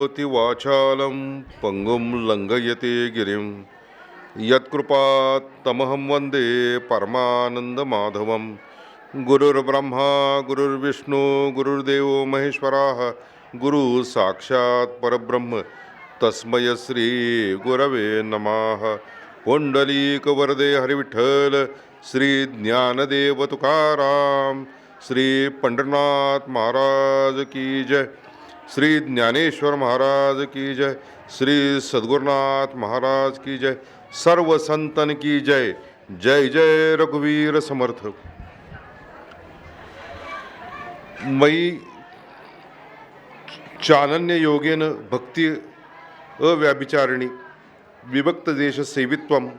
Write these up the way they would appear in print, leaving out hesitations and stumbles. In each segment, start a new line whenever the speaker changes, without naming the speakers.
भवति वाचालं पङ्गुं लङ्घयते गिरिं यत्कृपात्तमहं वन्दे परमानन्दमाधवं। गुरुर्ब्रह्मा गुरुर्विष्णु गुरुर्देवो महेश्वराः गुरुः साक्षात् परब्रह्म तस्मै श्रीगुरवे नमः। पुंडलीकवरदे हरिविठ्ठल श्री ज्ञानदेव तुकाराम श्री पंढरनाथ महाराज की जय, श्री ज्ञानेश्वर महाराज की जय, श्री सद्गुरुनाथ महाराज की जय, सर्व संतन की जय। जय जय रघुवीर समर्थ। मयि चानन्य योगेन भक्ति अव्याभिचारिणी विभक्त देश सेवित्वम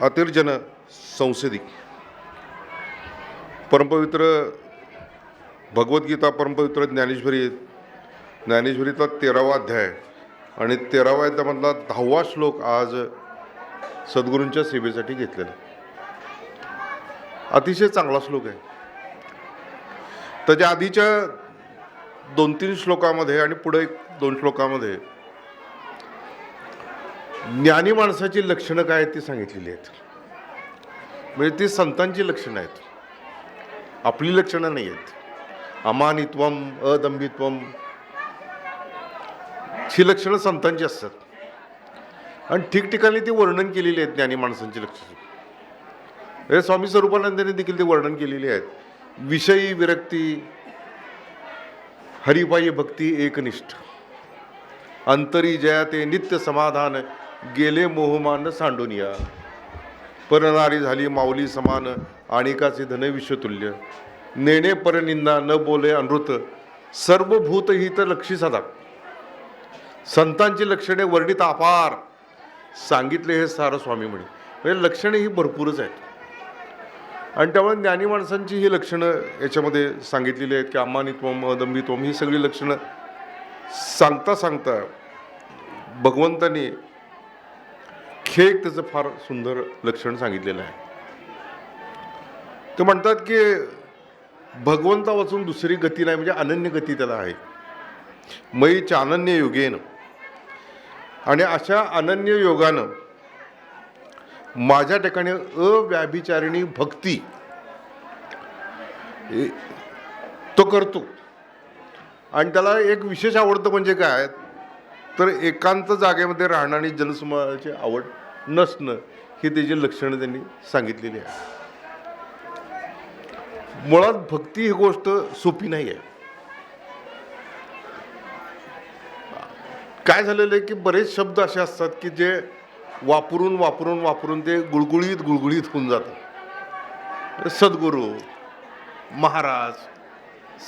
अतिर्जन संसदी। परमपवित्र भगवद्गीता, परमपवित्र ज्ञानेश्वरीचा 13वा अध्याय आणि 13व्या अध्यायामधला 10वा श्लोक आज सद्गुरूंच्या सेवेसाठी घेतलेला. अतिशय चांगला श्लोक आहे. त्याच्या आधीच्या 2-3 श्लोकामध्ये आणि पुढे 2 श्लोकामध्ये ज्ञानी माणसाची लक्षणं काय आहेत ती सांगितलेली आहेत. म्हणजे ती संतांची लक्षणं आहेत, आपली लक्षणं नाही आहेत. अमानित्वम, अदंभित्वम ही लक्षणं संतांची असतात आणि ठिकठिकाणी ती वर्णन केलेली आहेत. ज्ञानी माणसांची लक्षणं स्वामी स्वरूपानंदांनी देखील ते वर्णन केलेली आहेत. विषयी विरक्ती, हरिपायी भक्ती एकनिष्ठ, अंतरी जया ते नित्य समाधान, गेले मोहमान सांडूनिया, परनारी झाली माऊली समान, आणिकाचे धन विश्वतुल्य, नेणे परनिंदा न बोले अनृत, सर्वभूत हित लक्षी सदा. संतांची लक्षणे वर्णित अपार, सांगितले हे सारं स्वामी म्हणे. म्हणजे लक्षणे ही भरपूरच आहेत आणि त्यामुळे ज्ञानी माणसांची ही लक्षणं याच्यामध्ये सांगितलेली आहेत की अमानित्वम, अदंभित्वम ही सगळी लक्षणं सांगता सांगता भगवंतांनी खेळ त्याचं फार सुंदर लक्षण सांगितलेलं आहे. ते म्हणतात की भगवंता वाचून दुसरी गती नाही, म्हणजे अनन्य गती त्याला आहे. मयि चानन्य योगेन, आणि अशा अनन्य योगानं माझ्या ठिकाणी अव्याभिचारिणी भक्ती तो करतो. आणि त्याला एक विशेष आवडतं म्हणजे काय तर एकांत जागेमध्ये राहणं आणि जनसमुदायाची आवड नसणं, ही त्याची लक्षणं त्यांनी सांगितलेली आहे. मुळात भक्ती ही गोष्ट सोपी नाही आहे. काय झालेलं आहे की बरेच शब्द असे असतात की जे वापरून वापरून वापरून ते गुळगुळीत होऊन जातात. सद्गुरू, महाराज,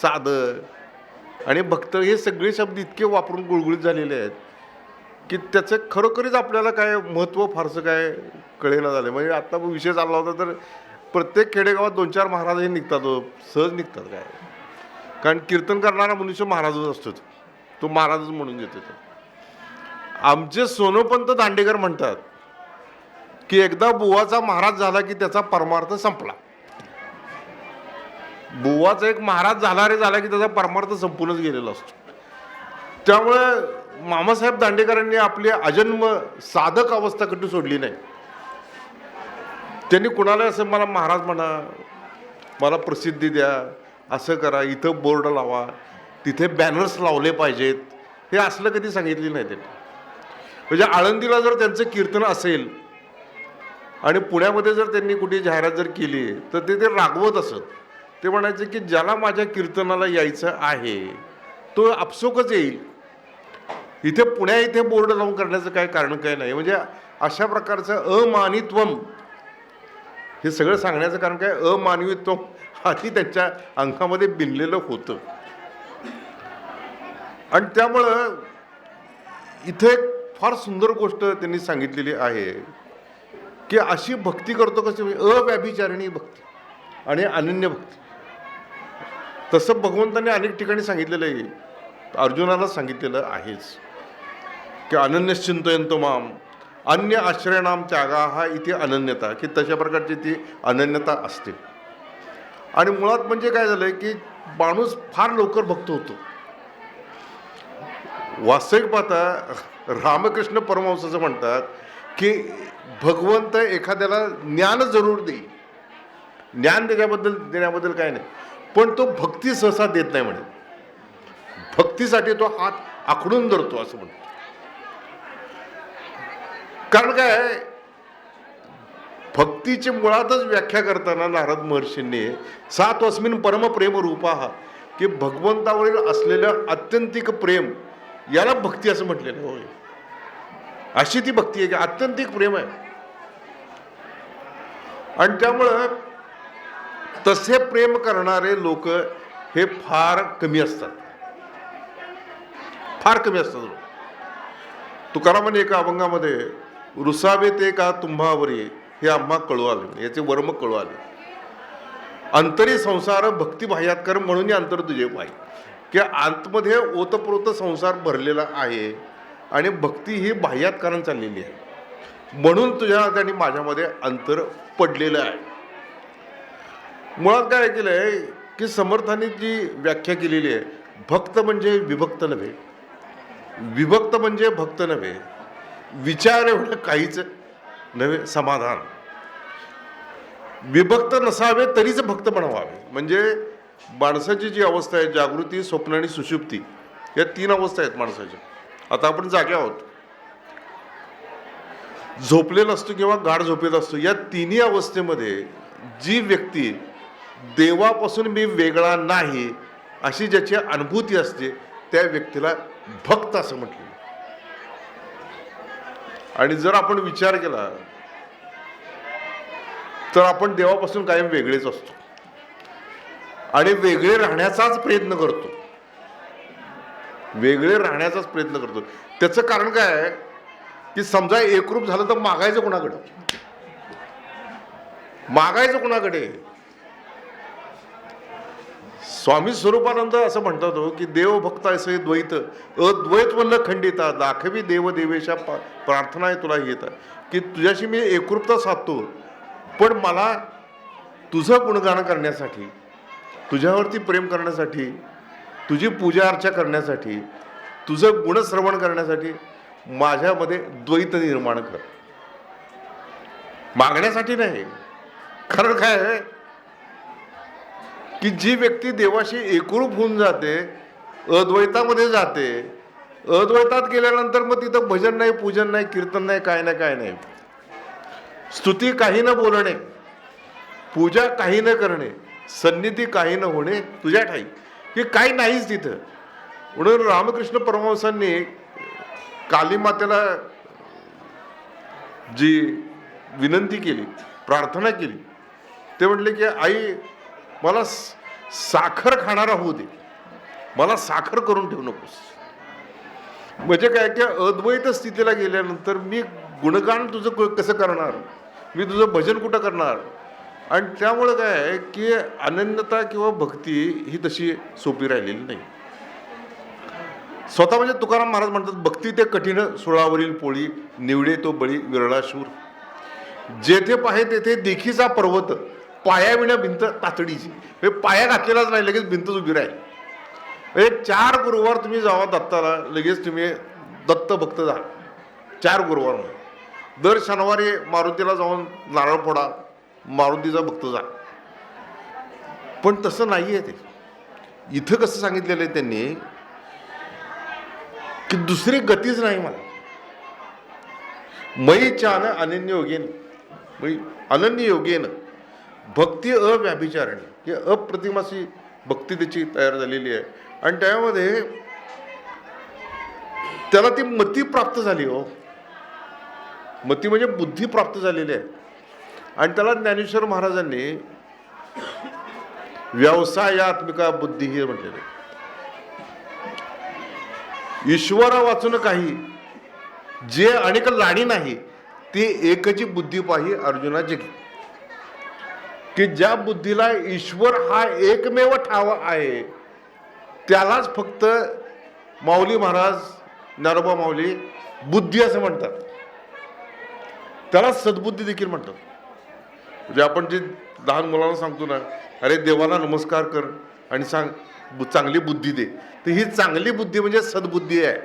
साधक आणि भक्त हे सगळे शब्द इतके वापरून गुळगुळीत झालेले आहेत की त्याचं खरोखरीच आपल्याला काय महत्त्व फारसं काय कळेना झालं. म्हणजे आता विषय चालला होता तर प्रत्येक खेडेगावात 2-4 महाराज हे निघतात, सहज निघतात. काय कारण कीर्तन करणारा मनुष्य महाराजच असतो, तो महाराजच म्हणून घेतो. आमचे सोनोपंत दांडेकर म्हणतात की एकदा बुवाचा महाराज झाला की त्याचा परमार्थ संपला. बुवाचा एक महाराज झाला की त्याचा परमार्थ संपूनच गेलेला असतो. त्यामुळे मामासाहेब दांडेकरांनी आपली अजन्म साधक अवस्था कधी सोडली नाही. त्यांनी कुणाला असं मला महाराज म्हणा, मला प्रसिद्धी द्या, असं करा, इथं बोर्ड लावा, तिथे बॅनर्स लावले पाहिजेत, हे असलं कधी सांगितलं नाही त्यांनी. म्हणजे आळंदीला जर त्यांचं कीर्तन असेल आणि पुण्यामध्ये जर त्यांनी कुठे जाहिरात जर केली तर ते रागवत असत. ते म्हणायचे की ज्याला माझ्या कीर्तनाला यायचं आहे तो आपसोकच येईल, इथे इथे बोर्ड लावून करण्याचं काय कारण काय नाही. म्हणजे अशा प्रकारचं अमानित्वम हे सगळं सांगण्याचं कारण काय, अमानवीत्व आधी त्यांच्या अंगामध्ये बिनलेलं होतं. आणि त्यामुळं इथे एक फार सुंदर गोष्ट त्यांनी सांगितलेली आहे की अशी भक्ती करतो कशी, अव्याभिचारिणी भक्ती आणि अनन्य भक्ती. तसं भगवंतांनी अनेक ठिकाणी सांगितलेलं आहे, अर्जुनाला सांगितलेलं आहेच की अनन्यश्चिंतयन्तो माम अन्य आश्रयणाम त्यागा हा इथे अनन्यता, की तशा प्रकारची ती अनन्यता असते. आणि मुळात म्हणजे काय झालंय की माणूस फार लवकर भक्त होतो. वास्तविक पाहता रामकृष्ण परमहंस असं म्हणतात की भगवंत एखाद्याला ज्ञान जरूर देईल, ज्ञान देण्याबद्दल काय नाही, पण तो भक्ती सहसा देत नाही म्हणे. भक्तीसाठी तो हात आखडून धरतो असं म्हणतो. कारण काय, भक्तीची मुळातच व्याख्या करताना नारद महर्षींनी सात्वस्मिन् परमप्रेम रूपा, की भगवंतावरील असलेलं आत्यंतिक प्रेम याला भक्ती असं म्हटलेलं होय. अशी ती भक्ती आहे की आत्यंतिक प्रेम आहे. आणि त्यामुळं तसे प्रेम करणारे लोक हे फार कमी असतात, फार कमी असतात. तुकारामाने एका अभंगामध्ये रुसावे ते का तुम्हावरी हे आम्हा कळू आले, याचे वर्म कळू आले. अंतरी संसार भक्ती बाह्यात्कर म्हणून अंतर तुझे पाय, की आतमध्ये ओतप्रोत संसार भरलेला आहे आणि भक्ती ही बाह्यात्कारण चाललेली आहे, म्हणून तुझ्या आणि माझ्यामध्ये अंतर पडलेलं आहे. मुळात काय केलंय की समर्थांनी जी व्याख्या केलेली आहे, भक्त म्हणजे विभक्त नव्हे, विभक्त म्हणजे भक्त नव्हे, विचार एवढं काहीच नव्हे, समाधान. विभक्त नसावे तरीच भक्त बनवावे. म्हणजे माणसाची जी अवस्था आहे, जागृती, स्वप्न आणि सुषुप्ती, या 3 अवस्था आहेत माणसाच्या. आता आपण जागे आहोत, झोपलेला असतो किंवा गाढ झोपेत असतो. या 3ही अवस्थेमध्ये जी व्यक्ती देवापासून मी वेगळा नाही अशी ज्याची अनुभूती असते, त्या व्यक्तीला भक्त असं म्हटलं. आणि जर आपण विचार केला तर आपण देवापासून कायम वेगळेच असतो आणि वेगळे राहण्याचाच प्रयत्न करतो, वेगळे राहण्याचाच प्रयत्न करतो. त्याचं कारण काय आहे की समजा एकरूप झालं तर मागायचं कोणाकडे, मागायचं कोणाकडे. स्वामी स्वरूपानंद असं म्हणतात हो की देव भक्त असे द्वैत अद्वैत म्हणलं खंडिता, दाखवी देव देवेशा प्रार्थना आहे तुला येत, की तुझ्याशी मी एकरूपता साधतो, पण मला तुझं गुणगान करण्यासाठी, तुझ्यावरती प्रेम करण्यासाठी, तुझी पूजा अर्चा करण्यासाठी, तुझं गुणश्रवण करण्यासाठी माझ्यामध्ये द्वैत निर्माण कर. मागण्यासाठी नाही. कारण काय आहे की जी व्यक्ती देवाशी एकरूप होऊन जाते, अद्वैतामध्ये जाते, अद्वैतात गेल्यानंतर मग तिथं भजन नाही, पूजन नाही, कीर्तन नाही, काय नाही, स्तुती काही न बोलणे, पूजा काही न करणे, सन्निधी काही न होणे तुझ्या ठाई, हे काही नाहीच तिथं. म्हणून रामकृष्ण परमहंसांनी कालीमातेला जी विनंती केली, प्रार्थना केली, ते म्हटले की आई मला साखर खाणारा होऊ दे, मला साखर करून ठेवू नकोस. म्हणजे काय की अद्वैत स्थितीला गेल्यानंतर मी गुणगान तुझं कसं करणार, मी तुझं भजन कुठं करणार. आणि त्यामुळं काय आहे की अनन्यता किंवा भक्ती ही तशी सोपी राहिलेली नाही. स्वतः म्हणजे तुकाराम महाराज म्हणतात, भक्ती ते कठीण सुळावरील पोळी, निवडे तो बळी विरळा शूर, जेथे पाहे तेथे देखीचा पर्वत, पायाविना भिंत तातडीची. हे पाया घातलेलाच नाही, लगेच भिंतच उभी राहील. हे 4 गुरुवार तुम्ही जावा दत्ताला, लगेच तुम्ही दत्त भक्त जा. 4 गुरुवार दर शनिवारी मारुतीला जाऊन नारळ फोडा, मारुतीचा भक्त जा. पण तसं नाहीये ते. इथं कसं सांगितलेलं आहे त्यांनी की दुसरी गतीच नाही मला. मयी चान अनन्य योगेन, अनन्य योगेन भक्ती अव्याभिचारणी, ही अप्रतिमाची भक्ती त्याची तयार झालेली आहे. आणि त्यामध्ये त्याला ती मती प्राप्त झाली. हो, मती म्हणजे बुद्धी प्राप्त झालेली आहे. आणि त्याला ज्ञानेश्वर महाराजांनी व्यवसायात्मिका बुद्धी हे म्हटलेलं आहे. ईश्वरा वाचून काही जे अनेक लाणी नाही, ती एकची बुद्धी पाही अर्जुना जगी. की ज्या बुद्धीला ईश्वर हा एकमेव ठाव आहे, त्यालाच फक्त माऊली महाराज, ज्ञानोबा माऊली बुद्धी असं म्हणतात. त्याला सद्बुद्धी देखील म्हणतात. म्हणजे आपण जे लहान मुलांना सांगतो ना, अरे देवाला नमस्कार कर आणि सांग चांगली बुद्धी दे, तर ही चांगली बुद्धी म्हणजे सद्बुद्धी आहे.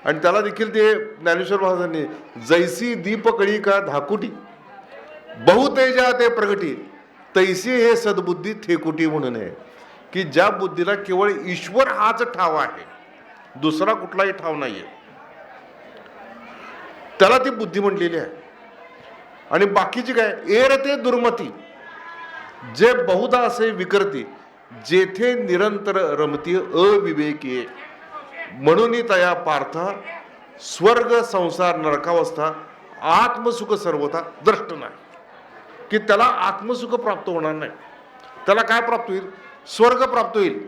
आणि त्याला देखील ते ज्ञानेश्वर महाराजांनी जैसी दीपकळी का धाकुटी बहुतेजा ते प्रगटी तैसी हे सद्बुद्धी थेकुटी म्हणून आहे की ज्या बुद्धीला केवळ ईश्वर हाच ठाव आहे, दुसरा कुठलाही ठाव नाहीये, त्याला ती बुद्धी म्हणलेली आहे. आणि बाकीची काय एर ते दुर्मती जे बहुधा असे विकरती जेथे निरंतर रमती अविवेकी म्हणून तया पार्थ स्वर्ग संसार नरकावस्था आत्मसुख सर्वथा द्रष्ट नाही, की त्याला आत्मसुख प्राप्त होणार नाही. त्याला काय प्राप्त होईल? स्वर्ग प्राप्त होईल.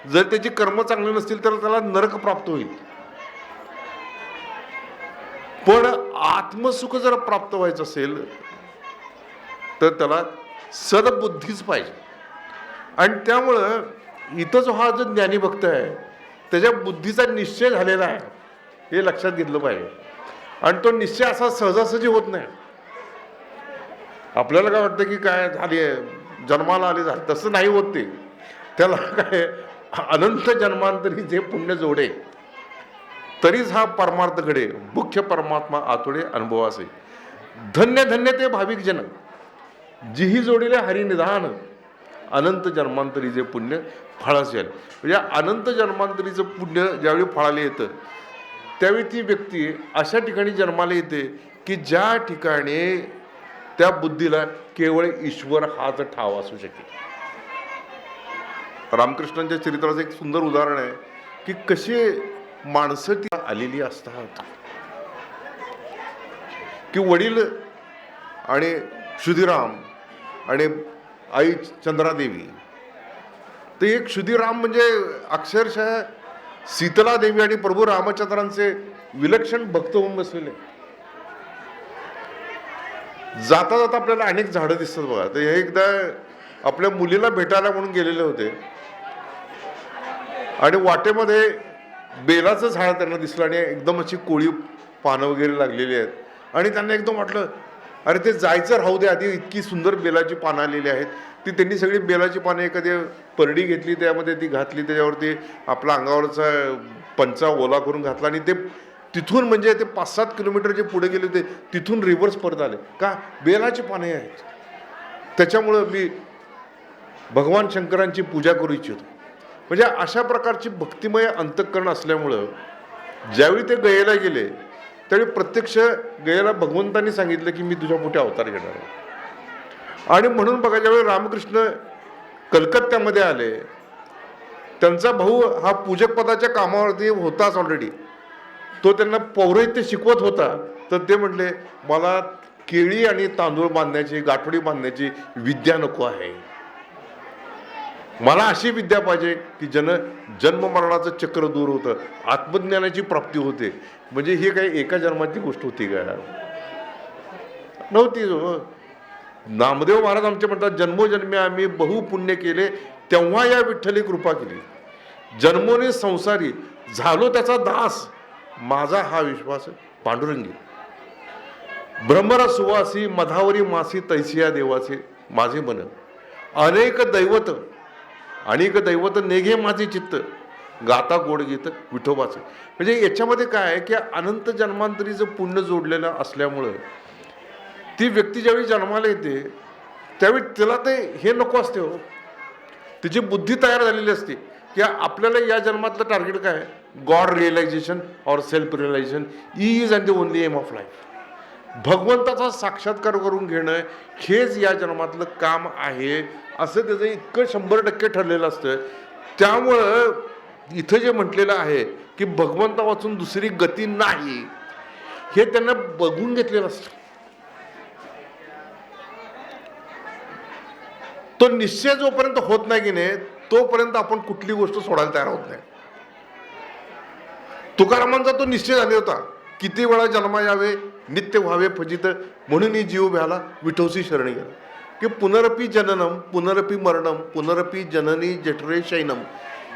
जर त्याची कर्म चांगली नसतील तर त्याला नरक प्राप्त होईल. पण आत्मसुख जर प्राप्त व्हायचं असेल तर त्याला सद्बुद्धीच पाहिजे. आणि त्यामुळं इथं जो हा जो ज्ञानी भक्त आहे त्याच्या बुद्धीचा निश्चय झालेला आहे हे लक्षात घेतलं पाहिजे. आणि तो निश्चय असा सहजासहजी होत नाही. आपल्याला काय वाटतं की काय झाली आहे, जन्माला आले झाले, तसं नाही होत ते. त्याला काय अनंत जन्मांतरी जे पुण्य जोडे तरीच हा परमार्थ घडे, मुख्य परमात्मा आतुडे अनुभवासे. धन्य धन्य ते भाविक जन जिही जोडिले हरिनिधान अनंत जन्मांतरी जे पुण्य फळास येईल. म्हणजे अनंत जन्मांतरीचं पुण्य ज्यावेळी फळाला येतं त्यावेळी ती व्यक्ती अशा ठिकाणी जन्माला येते की ज्या ठिकाणी त्या बुद्धीला केवळ ईश्वर हाच ठाव असू शकेल. रामकृष्णांच्या चरित्राचं एक सुंदर उदाहरण आहे की कशी माणसं ती आलेली असतात. की वडील आणि क्षुदिराम आणि आई चंद्रादेवी. तर एक क्षुदिराम म्हणजे अक्षरशः शीतला देवी आणि प्रभू रामचंद्रांचे विलक्षण भक्त होऊन बसलेले. जाता जाता आपल्याला अनेक झाडं दिसतात बघा. तर हे एकदा आपल्या मुलीला भेटायला म्हणून गेलेले होते आणि वाटेमध्ये बेलाचं झाड त्यांना दिसलं आणि एकदम अशी कोळी पानं वगैरे लागलेली आहेत आणि त्यांना एकदम वाटलं अरे ते जायचं राहू दे, आधी इतकी सुंदर बेलाची पानं आलेली आहेत. ती त्यांनी सगळी बेलाची पानं एखादी परडी घेतली, त्यामध्ये ती घातली, त्याच्यावरती आपला अंगावरचा पंचा ओला करून घातला आणि ते तिथून म्हणजे ते 5-7 किलोमीटर जे पुढे गेले होते तिथून रिव्हर्स परत आले. का? बेलाची पाने आहेत. त्याच्यामुळं मी भगवान शंकरांची पूजा करू इच्छितो. म्हणजे अशा प्रकारची भक्तिमय अंतःकरण असल्यामुळं ज्यावेळी ते गयेला गेले त्यावेळी प्रत्यक्ष गयेला भगवंतांनी सांगितलं की मी तुझ्या मोठे अवतार घेणार आहे. आणि म्हणून बघा ज्यावेळी रामकृष्ण कलकत्त्यामध्ये आले त्यांचा भाऊ हा पूजक पदाच्या कामावरती होताच ऑलरेडी. तो त्यांना पौरोहित्य शिकवत होता. तर ते म्हटले मला केळी आणि तांदूळ बांधण्याची गाठोडी बांधण्याची विद्या नको आहे, मला अशी विद्या पाहिजे की जन्म मरणाचं चक्र दूर होतं, आत्मज्ञानाची प्राप्ती होते. म्हणजे ही काही एका जन्माची गोष्ट होती का? नव्हती. नामदेव महाराज आमचे म्हणतात जन्मोजन्मी आम्ही बहुपुण्य केले तेव्हा या विठ्ठली कृपा केली, जन्मोने संसारी झालो त्याचा दास, माझा हा विश्वास पांडुरंगी. ब्रह्मरा सुवासी मधावरी मासी तैसिया देवाचे माझे मन, अनेक दैवत नेघे माझे चित्त, गाता गोड गीत विठोबाचे. म्हणजे याच्यामध्ये काय आहे की अनंत जन्मांतरीचं पुण्य जोडलेलं असल्यामुळं ती व्यक्ती ज्यावेळी जन्माला येते त्यावेळी त्याला ते हे नको असते हो. तिची बुद्धी तयार झालेली असते की आपल्याला या जन्मातलं टार्गेट काय आहे, गॉड रिअलायझेशन और self realisation is and the only aim of life. भगवंताचा साक्षात्कार करून घेणं हेच या जन्मातलं काम आहे असं त्याचं इतकं 100% ठरलेलं असतं. त्यामुळं इथं जे म्हटलेलं आहे की भगवंता वाचून दुसरी गती नाही हे त्यांना बघून घेतलेलं असतं. तो निश्चय जोपर्यंत होत नाही की नाही तोपर्यंत आपण कुठली गोष्ट सोडायला तयार होत नाही. तुकारामांचा तो निश्चय झाला होता, किती वेळा जन्मा यावे नित्य व्हावे फजित, म्हणून जीव भ्याला विठोसी शरणी गेला. की पुनरपी जननम पुनरपी मरणम पुनरपी जननी जठरे शैनम,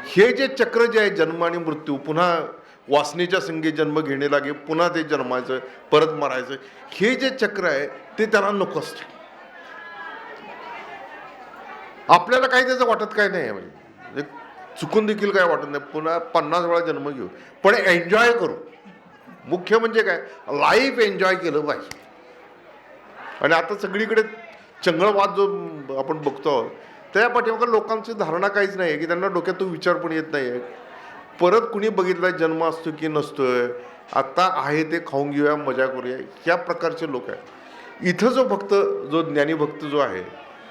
हे जे चक्र जे आहे जन्म आणि मृत्यू, पुन्हा वासनेच्या संगे जन्म घेणे लागे, पुन्हा ते जन्मायचं परत मरायचं, हे जे चक्र आहे ते त्याला नको असतं. आपल्याला काही त्याचं वाटत काय नाही. म्हणजे चुकून देखील काय वाटत नाही, पुन्हा 50 वेळा जन्म घेऊ, पण एन्जॉय करू. मुख्य म्हणजे काय, लाईफ एन्जॉय केलं पाहिजे. आणि आता सगळीकडे चंगळवाद जो आपण बघतो आहोत, त्या पाठीमागे लोकांची धारणा काहीच नाही आहे, की त्यांना डोक्यात तो विचार पण येत नाही आहे परत कुणी बघितला जन्म असतो की नसतोय, आता आहे ते खाऊन घेऊया, मजा करूया, ह्या प्रकारचे लोक आहेत. इथं जो भक्त, जो ज्ञानी भक्त जो आहे,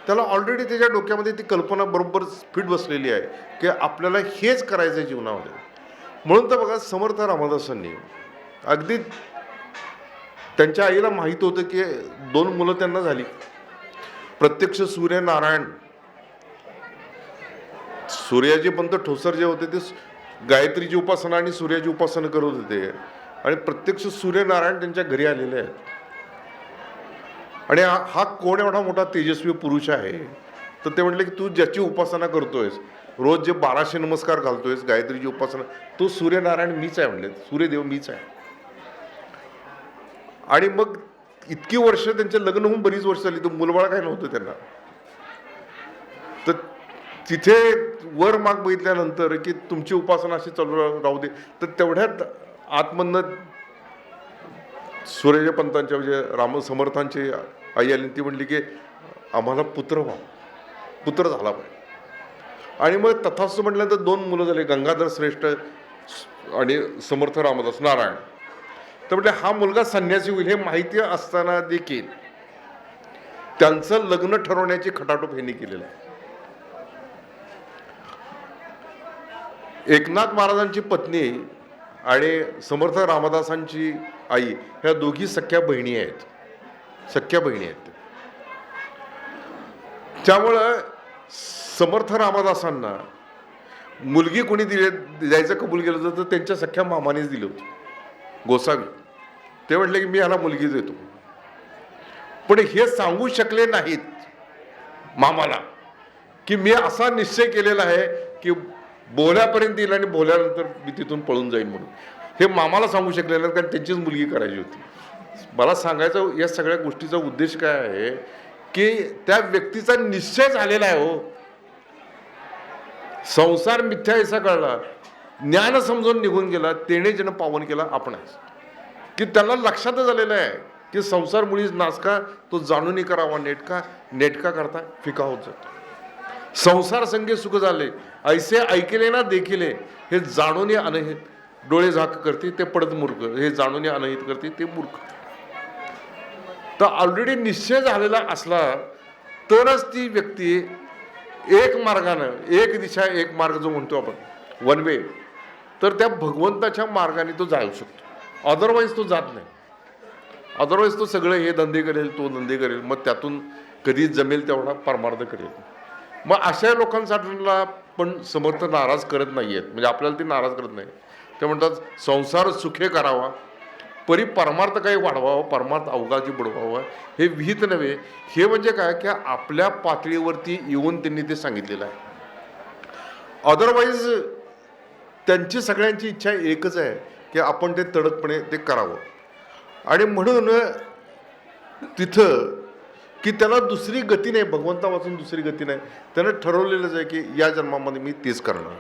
त्याला ऑलरेडी त्याच्या डोक्यामध्ये ती कल्पना बरोबर फिट बसलेली आहे की आपल्याला हेच करायचं आहे जीवनामध्ये. म्हणून तर बघा, समर्थ रामदासांनी अगदी त्यांच्या आईला माहीत होतं की 2 मुलं त्यांना झाली. प्रत्यक्ष सूर्यनारायण, सूर्याचे पंत ठोसर जे होते ते गायत्रीची उपासना आणि सूर्याची उपासना करत होते, आणि प्रत्यक्ष सूर्यनारायण त्यांच्या घरी आलेले आहेत. आणि हा कोण एवढा मोठा तेजस्वी पुरुष आहे, तर ते म्हटले की तू ज्याची उपासना करतोयस, रोज जे 1200 नमस्कार घालतोयस, गायत्रीची उपासना, तो सूर्यनारायण मीच आहे म्हणले, सूर्यदेव मीच आहे. आणि मग इतकी वर्ष त्यांचे लग्न होऊन बरीच वर्ष झाली, तो मुलबाळ काय नव्हतं त्यांना. तर तिथे वर माग बघितल्यानंतर की तुमची उपासना अशी चालू राहू दे, तर तेवढ्यात आतमधनं सूर्य पंतांच्या म्हणजे राम समर्थांची आई आली, ती म्हणली की आम्हाला पुत्र व्हा, पुत्र झाला पाहिजे. आणि मग तथास्तु म्हटल्यानंतर 2 मुलं झाले, गंगाधर श्रेष्ठ आणि समर्थ रामदास नारायण. तर म्हटलं हा मुलगा संन्यासी होईल हे माहिती असताना देखील त्यांचं लग्न ठरवण्याची खटाटोप ह्यांनी केलेलं आहे. एकनाथ महाराजांची पत्नी आणि समर्थ रामदासांची आई ह्या दोघी सख्या बहिणी आहेत, सख्या बहिणी आहेत. त्यामुळं समर्थ रामदासांना मुलगी कोणी द्यायचं कबूल केलं होतं, तर त्यांच्या सख्या मामानेच दिलं होतं, गोसावी. ते म्हटले की मी ह्याला मुलगी देतो, पण हे सांगू शकले नाहीत मामाला की मी असा निश्चय केलेला आहे की बोल्यापर्यंत येईल आणि बोल्यानंतर मी तिथून पळून जाईन म्हणून. हे मामाला सांगू शकले नाही, कारण त्यांचीच मुलगी करायची होती. मला सांगायचं या सगळ्या गोष्टीचा उद्देश काय आहे की त्या व्यक्तीचा निश्चय झालेला आहे. हो, संसार मिथ्या ऐसा कळला, ज्ञान समजून निघून गेला, तेने जन पावन केला आपणास, की त्याला लक्षातच झालेलं आहे की संसार मुळीच नासका, तो जाणून करावा नेटका, नेटका करता फिका होत जातो. संसार संगे सुख झाले, ऐसे ऐकले ना देखिले, हे जाणून अनहित, डोळे झाक करते ते पडत मूर्ख, हे जाणून अनहित करते ते मूर्ख. तर ऑलरेडी निश्चय झालेला असला तरच ती व्यक्ती एक मार्गानं, एक दिशा एक मार्ग जो म्हणतो आपण वन वे, तर त्या भगवंताच्या मार्गाने तो जाऊ शकतो. अदरवाईज तो जात नाही. अदरवाईज तो सगळे हे धंदे करेल, तो धंदे करेल, मग त्यातून कधी जमेल तेवढा परमार्थ करेल. मग अशा लोकांसाठीला पण समर्थ नाराज करत नाही आहेत, म्हणजे आपल्याला ते नाराज करत नाही. ते म्हणतात संसार सुखे करावा, परी परमार्थ काही वाढवावा, परमार्थ अवघाची बुडवावा, हे विहित नव्हे. हे म्हणजे काय की आपल्या पातळीवरती येऊन त्यांनी ते सांगितलेलं आहे. अदरवाईज त्यांची सगळ्यांची इच्छा एकच आहे की आपण ते तडकपणे ते करावं. आणि म्हणून तिथं की त्याला दुसरी गती नाही, भगवंतापासून दुसरी गती नाही. त्यानं ठरवलेलंच आहे की या जन्मामध्ये मी तेच करणार.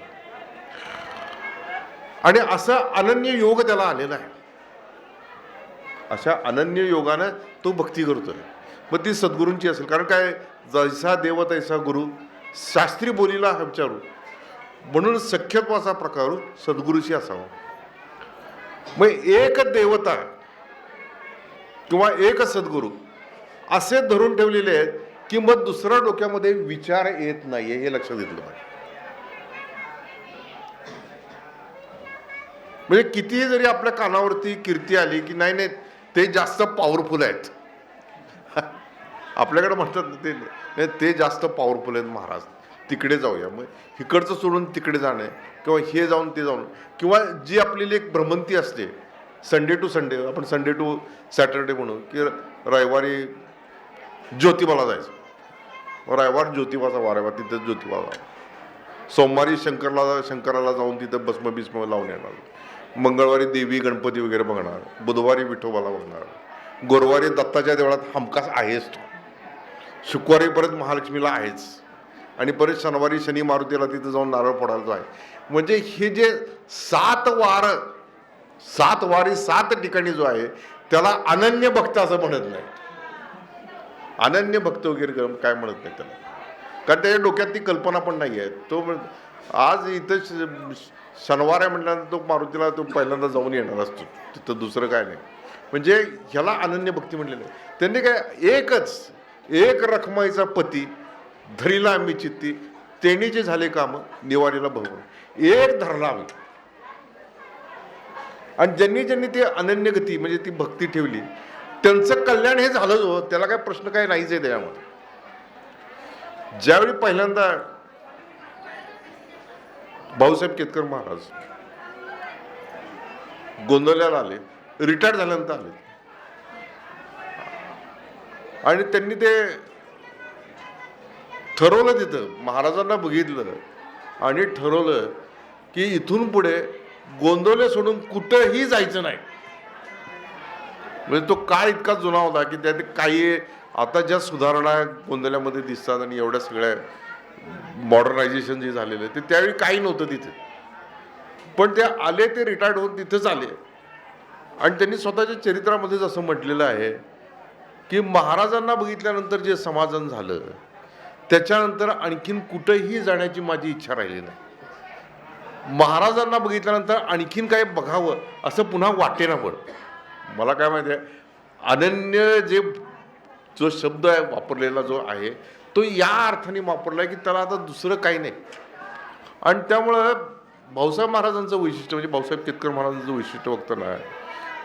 आणि असा अनन्य योग त्याला आलेला आहे. अशा अनन्य योगानं तो भक्ती करतोय. मग ती सद्गुरूंची असेल, कारण काय, जैसा देव तैसा गुरु, शास्त्री बोलीला विचारू, म्हणून सख्यत्वाचा प्रकार सद्गुरूशी असावा. मग एक देवता किंवा एक सद्गुरू असे धरून ठेवलेले आहेत की मग दुसऱ्या डोक्यामध्ये विचार येत नाहीये, हे लक्षात घेतलं पाहिजे. म्हणजे कितीही जरी आपल्या कानावरती कीर्ती आली की नाही नाही ते जास्त पॉवरफुल आहेत, आपल्याकडे म्हणतात ते जास्त पॉवरफुल आहेत महाराज, तिकडे जाऊया, मग इकडचं सोडून तिकडे जाणे, किंवा हे जाऊन ते जाऊन, किंवा जी आपली एक भ्रमंती असते संडे टू संडे, आपण संडे टू सॅटर्डे म्हणू की रविवारी ज्योतिबाला जायचं, रविवार ज्योतिबाचा वार आहे, तिथं ज्योतिबा जावं, सोमवारी शंकराला जाऊन तिथं भस्म बिस्म लावून येणार, मंगळवारी देवी गणपती वगैरे बघणार, बुधवारी विठोबाला बघणार, गुरुवारी दत्ताच्या देवळात हमखास आहेच तो, शुक्रवारी परत महालक्ष्मीला आहेच, आणि परत शनिवारी शनी मारुतीला तिथं जाऊन नारळ फोडायला आहे. म्हणजे हे जे 7 वारी 7 ठिकाणी जो आहे त्याला अनन्य भक्त असं म्हणत नाही. अनन्य भक्त वगैरे काय म्हणत नाही त्याला, कारण त्याच्या डोक्यात ती कल्पना पण नाही आहे. तो आज इथं शनिवार आहे म्हटल्यानंतर तो मारुतीला तो पहिल्यांदा जाऊन येणार असतो, तिथं दुसरं काय नाही. म्हणजे ह्याला अनन्य भक्ती म्हणलेलं आहे. त्यांनी काय एक रखमाईचा पती धरीला आम्ही चित्ती, तेणी जे झाले काम निवारीला भगवून एक धरला आम्ही. आणि ज्यांनी ती अनन्य गती म्हणजे ती भक्ती ठेवली त्यांचं कल्याण हे झालंच हो, त्याला काय प्रश्न काय नाहीच आहे त्याच्यामध्ये. ज्यावेळी पहिल्यांदा भाऊसाहेब केतकर महाराज गोंदवल्याला आले, रिटायर झाल्यानंतर आले, आणि त्यांनी ते ठरवलं, तिथं महाराजांना बघितलं आणि ठरवलं की इथून पुढे गोंदवले सोडून कुठंही जायचं नाही. म्हणजे तो काळ इतका जुना होता की त्यात काही आता ज्या सुधारणा गोंदवल्यामध्ये दिसतात आणि एवढ्या सगळ्या मॉडर्नायझेशन जे झालेलं आहे ते त्यावेळी काही नव्हतं तिथे. पण ते आले, ते रिटायर्ड होऊन तिथंच आले आणि त्यांनी स्वतःच्या चरित्रामध्येच असं म्हटलेलं आहे की महाराजांना बघितल्यानंतर जे समाधान झालं त्याच्यानंतर आणखीन कुठेही जाण्याची माझी इच्छा राहिली नाही. महाराजांना बघितल्यानंतर आणखीन काय बघावं असं पुन्हा वाटेना. पण मला काय माहिती आहे, अनन्य जो शब्द आहे वापरलेला जो आहे तो या अर्थाने वापरला आहे की त्याला आता दुसरं काही नाही. आणि त्यामुळं भाऊसाहेब महाराजांचं वैशिष्ट्य म्हणजे भाऊसाहेब केतकर महाराजांचं वैशिष्ट्य बघताना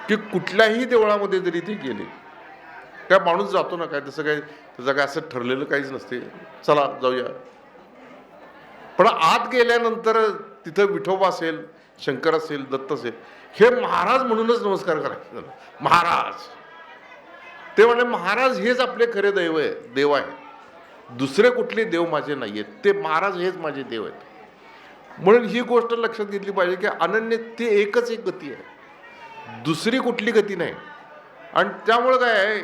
की कुठल्याही देवळामध्ये जरी ते गेले, काय माणूस जातो ना, काय तसं काय त्याचं काय असं ठरलेलं काहीच नसते, चला जाऊया. पण आत गेल्यानंतर तिथं विठोबा असेल, शंकर असेल, दत्त असेल, हे महाराज म्हणूनच नमस्कार करायचे. महाराज ते म्हणजे महाराज हेच आपले खरे देव आहे. दुसरे कुठले देव माझे नाही आहेत, ते महाराज हेच माझे देव आहेत. म्हणून ही गोष्ट लक्षात घेतली पाहिजे की अनन्य ते एकच एक गती आहे, दुसरी कुठली गती नाही. आणि त्यामुळं काय आहे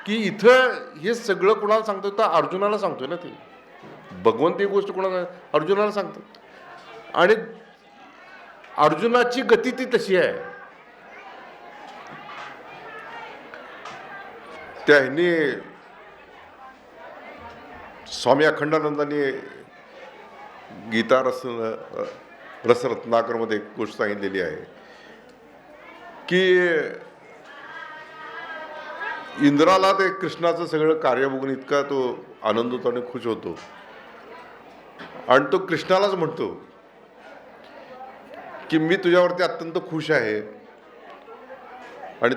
की इथं हे सगळं कुणाला सांगतो, तर अर्जुनाला सांगतोय ना. ते भगवंत ही गोष्ट कुणाला अर्जुनाला सांगतो आणि अर्जुनाची गती ती तशी आहे. त्यांनी स्वामी अखंडानंदांनी गीता रसरत्नाकरमध्ये एक गोष्ट सांगितलेली आहे की इंद्राला ते कृष्णाचं सगळं कार्य बघून इतका तो आनंद होतो आणि खुश होतो आणि तो कृष्णालाच म्हणतो की मी तुझ्यावरती अत्यंत खुश आहे आणि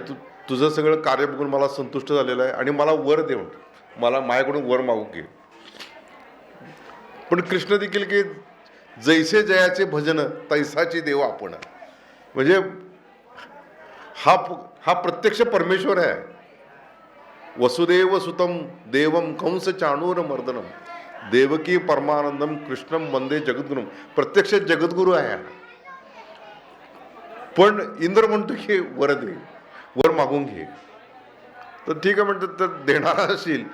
तुझं सगळं कार्य बघून मला संतुष्ट झालेलं आहे आणि मला वर दे, म्हणतो मला माझ्याकडून वर मागू घे. पण कृष्ण देखील की जैसे जयाचे भजन तैसाची देव आपण, म्हणजे हा प्रत्यक्ष परमेश्वर आहे. वसुदेव सुतम देवम कंस चाणूर मर्दनम देवकी परमानंदम कृष्णम वंदे जगद्गुरुम, प्रत्यक्ष जगद्गुरु आहे. पण इंद्र म्हणतो की वर दे, वर मागून घे. तर ठीक आहे म्हणतात, तर देणारा असेल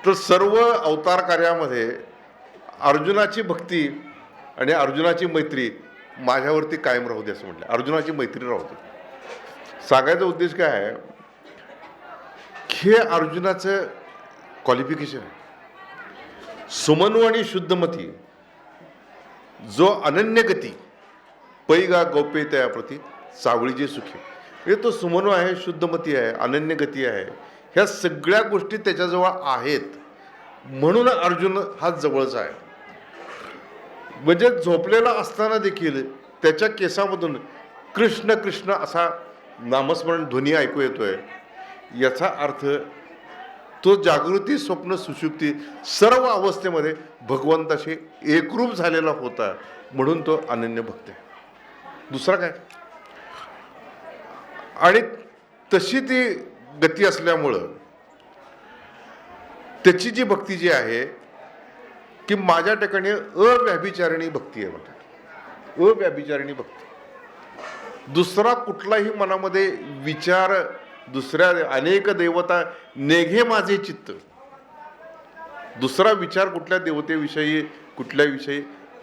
तर सर्व अवतार कार्यामध्ये अर्जुनाची भक्ती आणि अर्जुनाची मैत्री माझ्यावरती कायम राहू दे असं म्हटलं. अर्जुनाची मैत्री राहू दे. सांगायचा उद्देश काय आहे, हे अर्जुनाचं क्वालिफिकेशन आहे. सुमनु आणि शुद्धमती, जो अनन्य गती पैगा गौपे त्या प्रती सावळीचे सुखी, म्हणजे तो सुमनु आहे, शुद्धमती आहे, अनन्य गती आहे. ह्या सगळ्या गोष्टी त्याच्याजवळ आहेत म्हणून अर्जुन हा जवळचा आहे. म्हणजे झोपलेला असताना देखील त्याच्या केसामधून कृष्ण कृष्ण असा नामस्मरण ध्वनी ऐकू येतोय. याचा अर्थ तो जागृती, स्वप्न, सुषुप्ती सर्व अवस्थेमध्ये भगवंताशी एकरूप झालेला होता म्हणून तो अनन्य भक्त आहे. दुसरा काय, आणि तशी ती गती असल्यामुळं त्याची जी भक्ती जी आहे की माझ्या ठिकाणी अव्याभिचारिणी भक्ती आहे. म्हणतात अव्याभिचारिणी भक्ती, दुसरा कुठलाही मनामध्ये विचार, दुसऱ्या अनेक देवता नेघे माझे चित्त, दुसरा विचार कुठल्या देवतेविषयी कुठल्या विषयी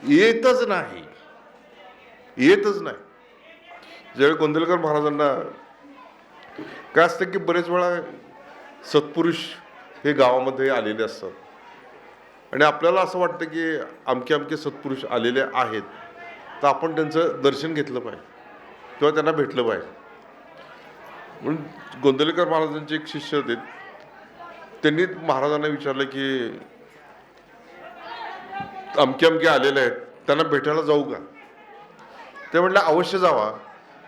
येतच नाही, येतच नाही. ज्यावेळी गोंदवलेकर महाराजांना काय असतं की बरेच वेळा सत्पुरुष हे गावामध्ये आलेले असतात आणि आपल्याला असं वाटतं की अमके अमके सत्पुरुष आलेले आहेत, तर आपण त्यांचं दर्शन घेतलं पाहिजे किंवा त्यांना भेटलं पाहिजे. म्हणून गोंदवलेकर महाराजांचे एक शिष्य होते, त्यांनी महाराजांना विचारलं की अमके अमके आलेले आहेत, त्यांना भेटायला जाऊ का? ते म्हटलं अवश्य जावा,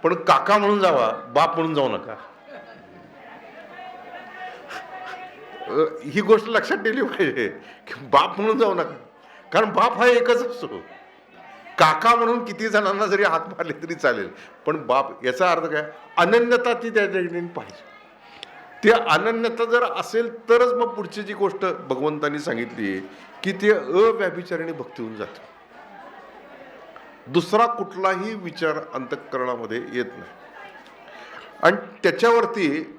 पण काका म्हणून जावा, बाप म्हणून जाऊ नका. ही गोष्ट लक्षात ठेवली पाहिजे की बाप म्हणून जाऊ नका, कारण बाप हा एकच असतो. काका म्हणून किती जणांना जरी हात मारले तरी चालेल, पण बाप याचा अर्थ काय, अनन्यता ती त्या ठिकाणी पाहिजे. ती अनन्यता जर असेल तरच मग पुढची जी गोष्ट भगवंतांनी सांगितली की ते अव्याभिचारिणी भक्ती होऊन जाते. दुसरा कुठलाही विचार अंतःकरणामध्ये येत नाही. आणि त्याच्यावरती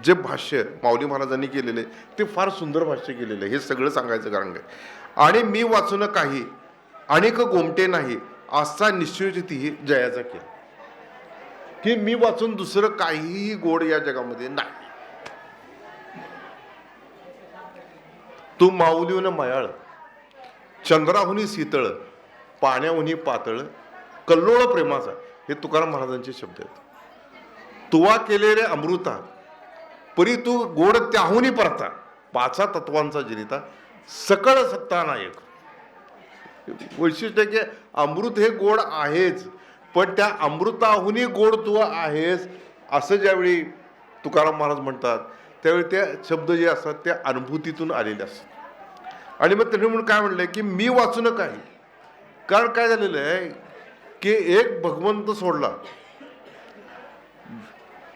जे भाष्य माऊली महाराजांनी केलेले ते फार सुंदर भाष्य केलेलं आहे. हे सगळं सांगायचं कारण काय, आणि मी वाचून काही अनेक गोमटे नाही असा निश्चय ती जयाचा केला, की मी वाचून दुसरं काहीही गोड या जगामध्ये नाही. तू माऊलीहून मयाळ, चंद्राहुनी शीतळ, पाण्याहुनी पातळ, कल्लोळ प्रेमाचा, हे तुकाराम महाराजांचे शब्द आहेत. तुवा केले रे अमृता, परी तू गोड त्याहुनी परता, पाचा तत्वांचा जनिता, सकळ सत्ता नायक. वैशिष्ट्य की अमृत हे गोड आहेच, पण त्या अमृताहुनी गोड तू आहेस असं ज्यावेळी तुकाराम महाराज म्हणतात, त्यावेळी ते शब्द जे असतात ते अनुभूतीतून आलेले असतात. आणि मग त्यांनी म्हणून काय म्हणलंय की मी वाचून काही, कारण काय झालेलं आहे की एक भगवंत सोडला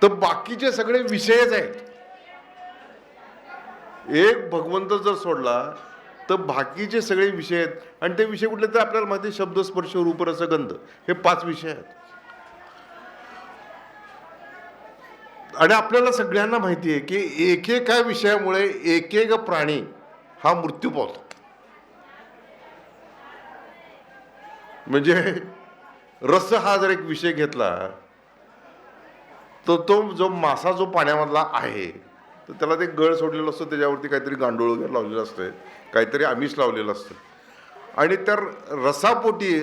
तर बाकीचे सगळे विषयच आहेत. एक भगवंत जर सोडला तर बाकीचे सगळे विषय आहेत, आणि ते विषय कुठले तर आपल्याला माहिती, शब्द स्पर्श रूप रस गंध, हे 5 विषय आहेत. आणि आपल्याला सगळ्यांना माहिती आहे की एकेका विषयामुळे एक एक प्राणी हा मृत्यू पावतो. म्हणजे रस हा जर एक विषय घेतला तर तो जो मासा जो पाण्यामधला आहे, तर त्याला ते गळ सोडलेलं असतं, त्याच्यावरती काहीतरी गांडूळ वगैरे लावलेलं असतं, काहीतरी आमिष लावलेलं असतं, आणि त्या रसापोटी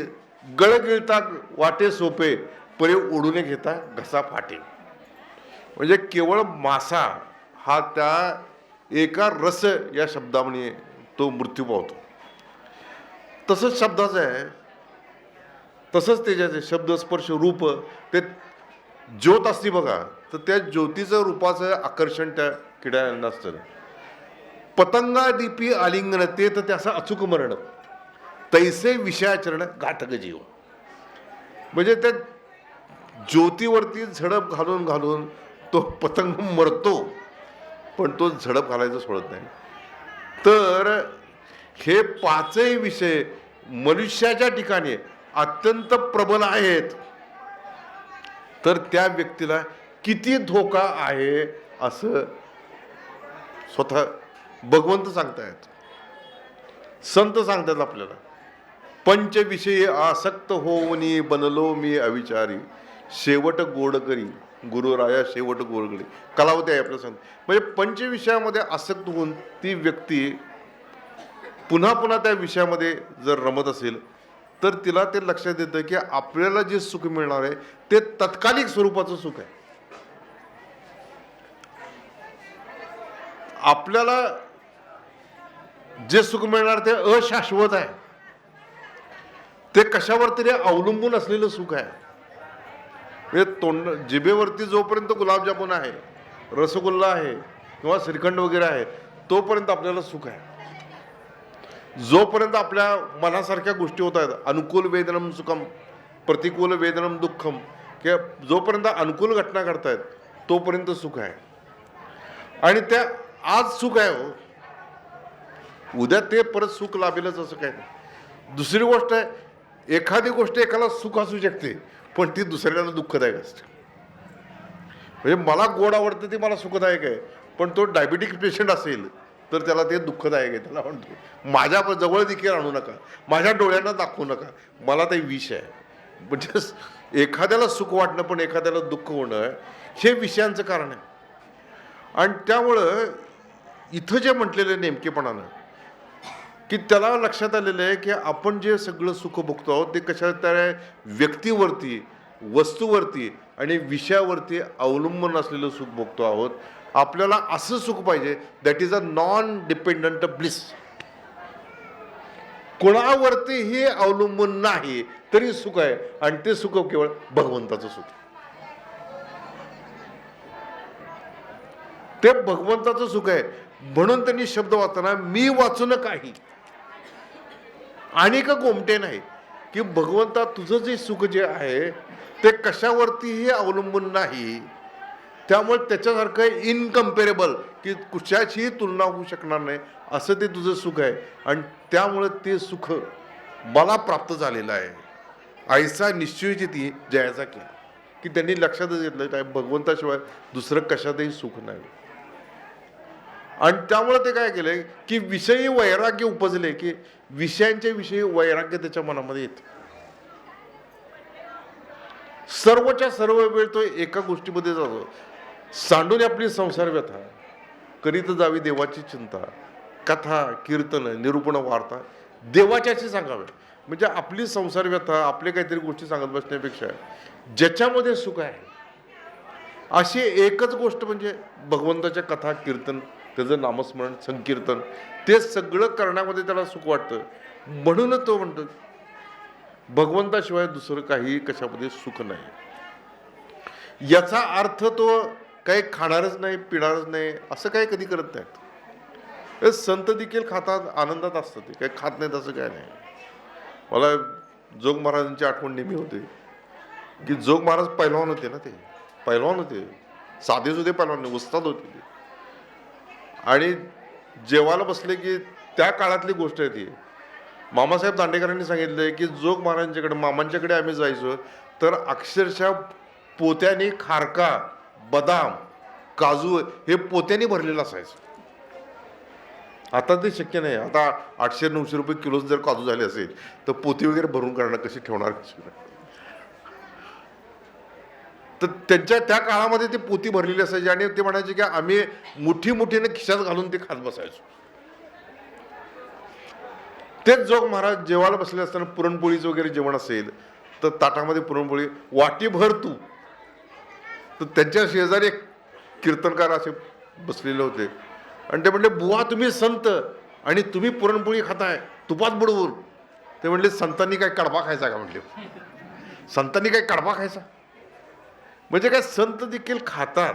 गळ गिळता वाटे सोपे, परे ओढून घेता घसा फाटे. म्हणजे केवळ मासा हा त्या एका रस या शब्दामुळे तो मृत्यू पावतो. तसंच शब्दाचं आहे, तसंच त्याच्याचे शब्द स्पर्श रूप, ते ज्योत असते बघा, तर त्या ज्योतीचं रूपाचं आकर्षण त्या किड्यांना असतं. पतंगा दीपी आलिंगन ते तर त्याचं अचूक मरण, तैसे विषयाचरण घातक जीव. म्हणजे त्या ज्योतीवरती झडप घालून घालून तो पतंग मरतो, पण तो झडप घालायचं सोडत नाही. तर हे 5ही विषय मनुष्याच्या ठिकाणी अत्यंत प्रबल आहेत, तर त्या व्यक्तीला किती धोका आहे असं स्वतः भगवंत सांगतायत, संत सांगतात आपल्याला. पंचविषयी आसक्त होऊनी बनलो मी अविचारी, शेवट गोड करी गुरुराया शेवट गोड करी. कलावती आहे आपल्या सांग. म्हणजे पंचविषयामध्ये आसक्त होऊन ती व्यक्ती पुन्हा पुन्हा त्या विषयामध्ये जर रमत असेल, तर तिला ते लक्षात येतं की आपल्याला जे सुख मिळणार आहे ते तत्कालिक स्वरूपाचं सुख आहे. आपल्याला जे सुख मिळणार ते अशाश्वत आहे, ते कशावर तरी अवलंबून असलेलं सुख आहे. म्हणजे जिभेवरती जोपर्यंत गुलाबजामुन आहे, रसगुल्ला आहे किंवा श्रीखंड वगैरे आहे, तोपर्यंत आपल्याला सुख आहे. जोपर्यंत आपल्या मनासारख्या गोष्टी होत आहेत, अनुकूल वेदनम सुखम प्रतिकूल वेदनम दुःखम, किंवा जोपर्यंत अनुकूल घटना घडतायत तोपर्यंत सुख आहे. आणि त्या आज सुख आहे हो, उद्या ते परत सुख लाभेलच असं काय नाही. दुसरी गोष्ट आहे, एखादी गोष्ट एकाला सुख असू शकते पण ती दुसऱ्याला दुःखदायक असते. म्हणजे मला गोड आवडतं ते मला सुखदायक आहे, पण तो डायबिटिक पेशंट असेल तर त्याला ते दुःखदायक आहे. त्याला म्हणतो माझ्या जवळ देखील आणू नका, माझ्या डोळ्यांना दाखवू नका, मला ते विष आहे. म्हणजे एखाद्याला सुख वाटणं पण एखाद्याला दुःख होणं हे विषयांचं कारण आहे. आणि त्यामुळं इथं जे म्हटलेलं नेमकेपणानं की त्याला लक्षात आलेलं आहे की आपण जे सगळं सुख भोगतो आहोत ते कशा त्या व्यक्तीवरती, वस्तूवरती आणि विषयावरती अवलंबून असलेलं सुख भोगतो आहोत. आपल्याला असं सुख पाहिजे that is a non dependent bliss, कोणावरतीही अवलंबून नाही तरी सुख आहे. आणि ते सुख केवळ भगवंताचं सुख, ते भगवंताचं सुख आहे. म्हणून त्यांनी शब्द वाचताना मी वाचून काही आणि का गोमटे नाही, की भगवंता तुझं जे सुख जे आहे ते कशावरतीही अवलंबून नाही, त्यामुळे त्याच्यासारखं इनकम्पेरेबल की कुशाचीही तुलना होऊ शकणार नाही असं ते तुझं सुख आहे. आणि त्यामुळे ते सुख मला प्राप्त झालेलं आहे. ऐसा निश्चयची ती जयाचा केला, की त्यांनी लक्षातच घेतलं काय भगवंताशिवाय दुसरं कशातही सुख नाही. आणि त्यामुळे ते काय केलंय की विषयी वैराग्य उपजले, की विषयांच्या विषयी वैराग्य त्याच्या मनामध्ये येते. सर्वच्या सर्व वेळ तो एका गोष्टीमध्ये जातो, सांडून आपली संसार व्यथा करीत जावी देवाची चिंता, कथा कीर्तन निरूपण वार्ता देवाच्याशी सांगावे. म्हणजे आपली संसार व्यथा आपले काहीतरी गोष्टी सांगत बसण्यापेक्षा ज्याच्यामध्ये सुख आहे अशी एकच गोष्ट म्हणजे भगवंताच्या कथा कीर्तन, त्याचं नामस्मरण संकीर्तन, ते सगळं करण्यामध्ये त्याला सुख वाटतं. म्हणूनच तो म्हणतो भगवंताशिवाय दुसरं काही कशामध्ये सुख नाही. याचा अर्थ तो काही खाणारच नाही पिणारच नाही असं काही कधी करत नाहीत. संत देखील खातात, आनंदात असतात, ते काही खात नाहीत असं काय नाही. मला जोग महाराजांची आठवण नेहमी होते की जोग महाराज पैलवान होते ना, ते पैलवान होते, साधे सुधे पैलवान नाही, उस्ताद होते ते. आणि जेवायला बसले की त्या काळातली गोष्ट आहे ती. मामासाहेब दांडेकरांनी सांगितलंय की जोग महाराजांच्याकडे मामांच्याकडे आम्ही जायचो तर अक्षरशः पोत्याने खारका, बदाम, काजू हे पोत्याने भरलेलं असायचं. आता ते शक्य नाही. आता 800-900 रुपये किलो जर काजू झाले असेल तर पोती वगैरे भरून करणं कशी ठेवणार कशी. तर त्यांच्या त्या काळामध्ये ते पोती भरलेली असायची आणि ते म्हणायचे की आम्ही मुठीने खिशात घालून ते खात बसायचो. तेच जोग महाराज जेवायला बसले असताना पुरणपोळीचं वगैरे जेवण असेल तर ताटामध्ये पुरणपोळी वाटी भर तू. तर त्यांच्या शेजारी एक कीर्तनकार असे बसलेले होते आणि ते म्हणले बुवा तुम्ही संत आणि तुम्ही पुरणपोळी खाताय तुपात बुडवून. ते म्हणले संतांनी काय कडबा खायचा का, म्हणले संतांनी काय कडबा खायचा. म्हणजे काय संत देखील खातात.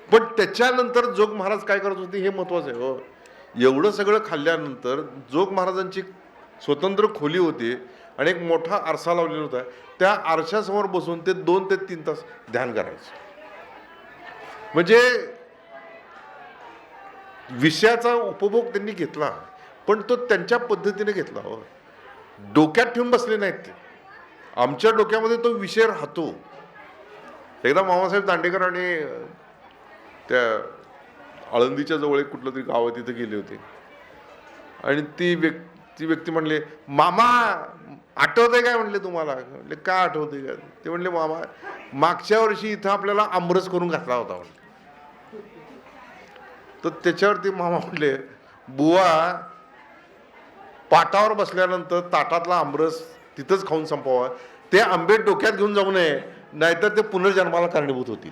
पण त्याच्यानंतर जोग महाराज काय करत होते हे महत्वाचं आहे हो. एवढं सगळं खाल्ल्यानंतर जोग महाराजांची स्वतंत्र खोली होती आणि एक मोठा आरसा लावलेला होता. त्या आरशासमोर बसून ते 2 ते 3 तास ध्यान करायचं. म्हणजे विषयाचा उपभोग त्यांनी घेतला पण तो त्यांच्या पद्धतीने घेतला हो. डोक्यात ठेवून बसले नाहीत ते. आमच्या डोक्यामध्ये तो विषय राहतो. एकदा मामासाहेब दांडेकर आणि त्या आळंदीच्या जवळ एक कुठलं तरी गाव आहे तिथे गेले होते आणि ती व्यक्ती म्हणले मामा आठवतंय काय, म्हणले तुम्हाला. म्हणले काय आठवतंय का. ते म्हणले मामा मागच्या वर्षी इथं आपल्याला आमरस करून घातला होता म्हणले. तर त्याच्यावरती मामा म्हणले बुवा पाटावर बसल्यानंतर ताटातला आमरस तिथंच खाऊन संपवा, ते आंबे डोक्यात घेऊन जाऊ नये नाहीतर ते पुनर्जन्माला कारणीभूत होतील.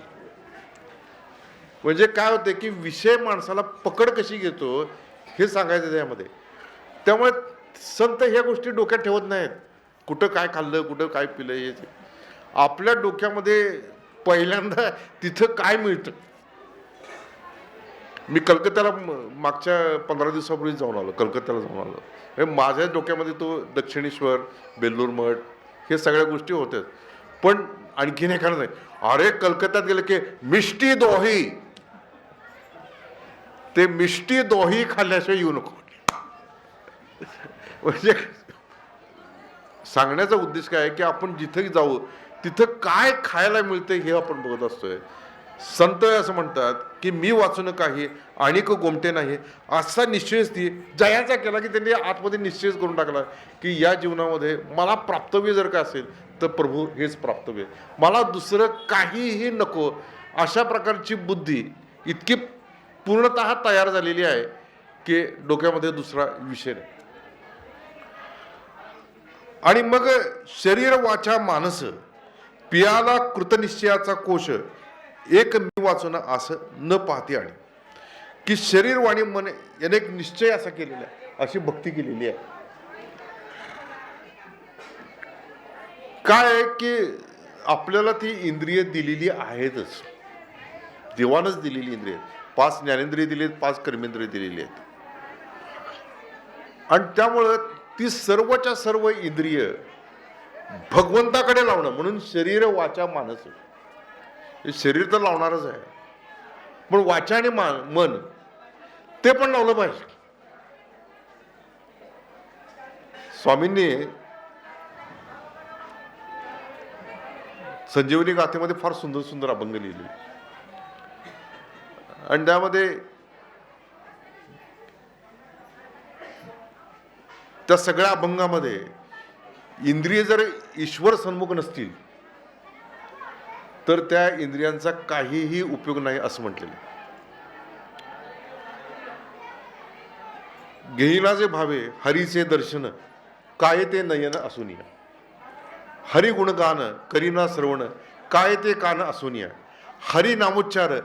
म्हणजे काय होते की विषय माणसाला पकड कशी घेतो हे सांगायचं त्यामध्ये. त्यामुळे संत ह्या गोष्टी डोक्यात ठेवत नाहीत. कुठं काय खाल्लं कुठं काय पिलं हे आपल्या डोक्यामध्ये पहिल्यांदा तिथं काय मिळतं. मी कलकत्त्याला मागच्या 15 दिवसापूर्वी जाऊन आलो, कलकत्त्याला जाऊन आलो. माझ्या डोक्यामध्ये तो दक्षिणेश्वर, बेल्लूर मठ हे सगळ्या गोष्टी होत्या. पण आणखीन एखादं नाही, अरे कलकत्त्यात गेलं की मिष्टी दोही, ते मिष्टी दोही खाल्ल्याशिवाय येऊ नको. म्हणजे सांगण्याचा उद्देश काय आहे की आपण जिथे जाऊ तिथं काय खायला मिळतं हे आपण बघत असतोय. संत असं म्हणतात की मी वाचून काही आणिक गोमटे नाही, असा निश्चयच ती जयाचा केला की त्यांनी आतमध्ये निश्चयच करून टाकला की या जीवनामध्ये मला प्राप्तव्य जर का असेल तर प्रभू हेच प्राप्तव्य, मला दुसरं काहीही नको, अशा प्रकारची बुद्धी इतकी पूर्णतः तयार झालेली आहे की डोक्यामध्ये दुसरा विषय नाही. आणि मग शरीर वाचा मानस पियाला कृतनिश्चयाचा कोश एक मी वाचून असं न पाहते, आणि की शरीर वाणी मन याने एक निश्चय असा केलेला आहे, अशी भक्ती केलेली आहे. काय आहे की आपल्याला ती इंद्रिय दिलेली आहेतच, देवानच दिलेली इंद्रिय, 5 ज्ञानेंद्रिय दिली आहेत, 5 कर्मेंद्रिय दिलेली आहेत. आणि त्यामुळं ती सर्वच्या सर्व इंद्रिय भगवंताकडे लावणं, म्हणून शरीर वाचा मानस, हे शरीर तर लावणारच आहे, पण वाचा आणि मन ते पण लावलं पाहिजे. स्वामींनी संजीवनी गाथेमध्ये फार सुंदर सुंदर अभंग लिहिले, आणि त्यामध्ये त्या सगळ्या अभंगामध्ये इंद्रिय जर ईश्वर सन्मुख नसतील तर त्या इंद्रियांचा काहीही उपयोग नाही असं म्हटलेलं. घेईना जे भावे हरीचे दर्शन, काय ते नयन असुनिया, हरी गुणगान करीना श्रवण, काय ते कान असुनिया, हरी नामोच्चार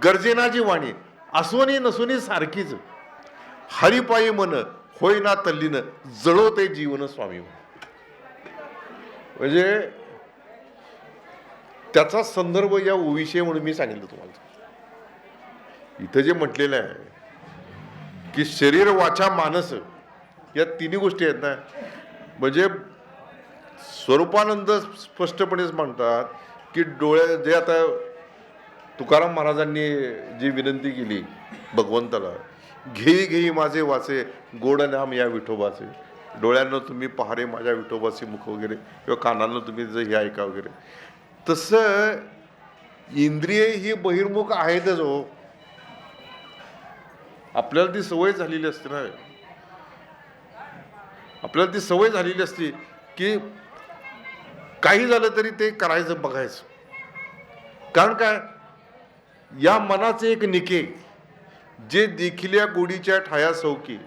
गरजेना जी वाणी, असोनी नसोनी सारखीच, हरिपायी मन होईना तल्लीन, जळो ते जीवन स्वामी. म्हणजे त्याचा संदर्भ या ओविषयी म्हणून मी सांगितलं तुम्हाला. इथं जे म्हटलेलं आहे की शरीर वाचा मानस या तिन्ही गोष्टी आहेत ना, म्हणजे स्वरूपानंद स्पष्टपणेच म्हणतात की डोळे जे, आता तुकाराम महाराजांनी जी विनंती केली भगवंताला, घेई घेई माझे वाचे गोड नाम या विठोबाचे, डोळ्यांना तुम्ही पहारे माझ्या विठोबाचे मुख वगैरे, किंवा कानांना तुम्ही जर हे ऐका वगैरे, तसं इंद्रिय ही बहिर्मुख आहेतच हो. आपल्याला ती सवय झालेली असते ना, आपल्याला ती सवय झालेली असते की काही झालं तरी ते करायचं, बघायचं. कारण काय, या मनाचे एक निके जे देखिल्या गोडीच्या ठाया सौकी,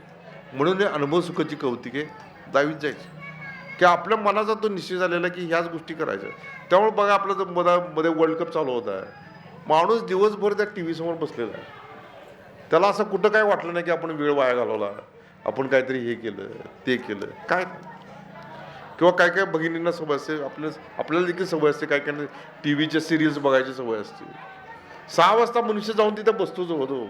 म्हणून अनुभव सुखाची कौतिके दावीत जायची, की आपल्या मनाचा तो निश्चय झालेला की ह्याच गोष्टी करायच्या. त्यामुळे बघा आपलं मध्ये वर्ल्ड कप चालू होत आहे, माणूस दिवसभर त्या टी व्ही समोर बसलेला आहे, त्याला असं कुठं काय वाटलं नाही की आपण वेळ वाया घालवला, आपण काहीतरी हे केलं ते केलं काय. किंवा काय काय भगिनींना सवय असते, आपल्याला देखील सवय असते, काय काय टी व्हीच्या सिरियल्स बघायची सवय असते. 6 वाजता मनुष्य जाऊन तिथे बसतोच होतो,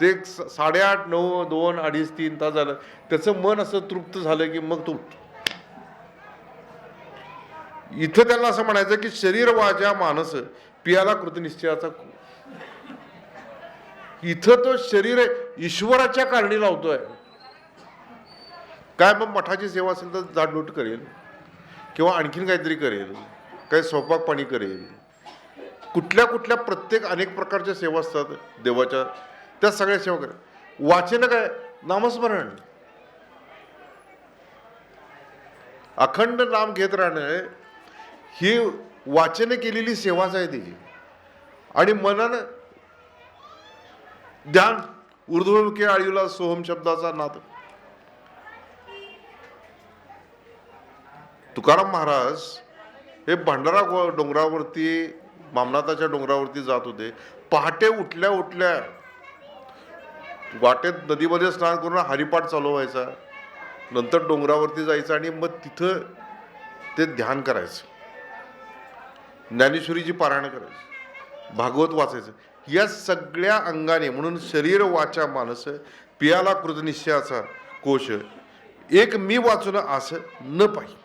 ते 8:30 9 2 2.5 3 तास झालं, त्याचं मन असं तृप्त झालं की मग तो. इथं त्यांना असं म्हणायचं की शरीर वाचा मानस पियाला कृतनिश्चयाचा, इथं तो शरीर ईश्वराच्या कारणी लावतोय. काय मग मठाची सेवा असेल तर झाडलोट करेल, किंवा आणखीन काहीतरी करेल, काही स्वयंपाक पाणी करेल, कुठल्या कुठल्या प्रत्येक अनेक प्रकारच्या सेवा असतात देवाच्या, त्या सगळ्या सेवा करेल. वाचन काय, नामस्मरण, अखंड नाम घेत राहणं ही वाचन केलेली सेवाच आहे त्याची. आणि मनन ध्यान, ऊर्ध्वमुखी आळीला सोहम शब्दाचा नाद. तुकाराम महाराज हे भंडारा डोंगरावरती, मामनाथाच्या डोंगरावरती जात होते. पहाटे उठल्या उठल्या वाटेत नदीमध्ये स्नान करून हरिपाठ चालू व्हायचा, नंतर डोंगरावरती जायचं आणि मग तिथं ते ध्यान करायचं, ज्ञानेश्वरीची पारायण करायची, भागवत वाचायचं. या सगळ्या अंगाने, म्हणून शरीर वाचा मानस पियाला कृतनिश्चयाचा कोश, एक मी वाचून असं न पाहिजे,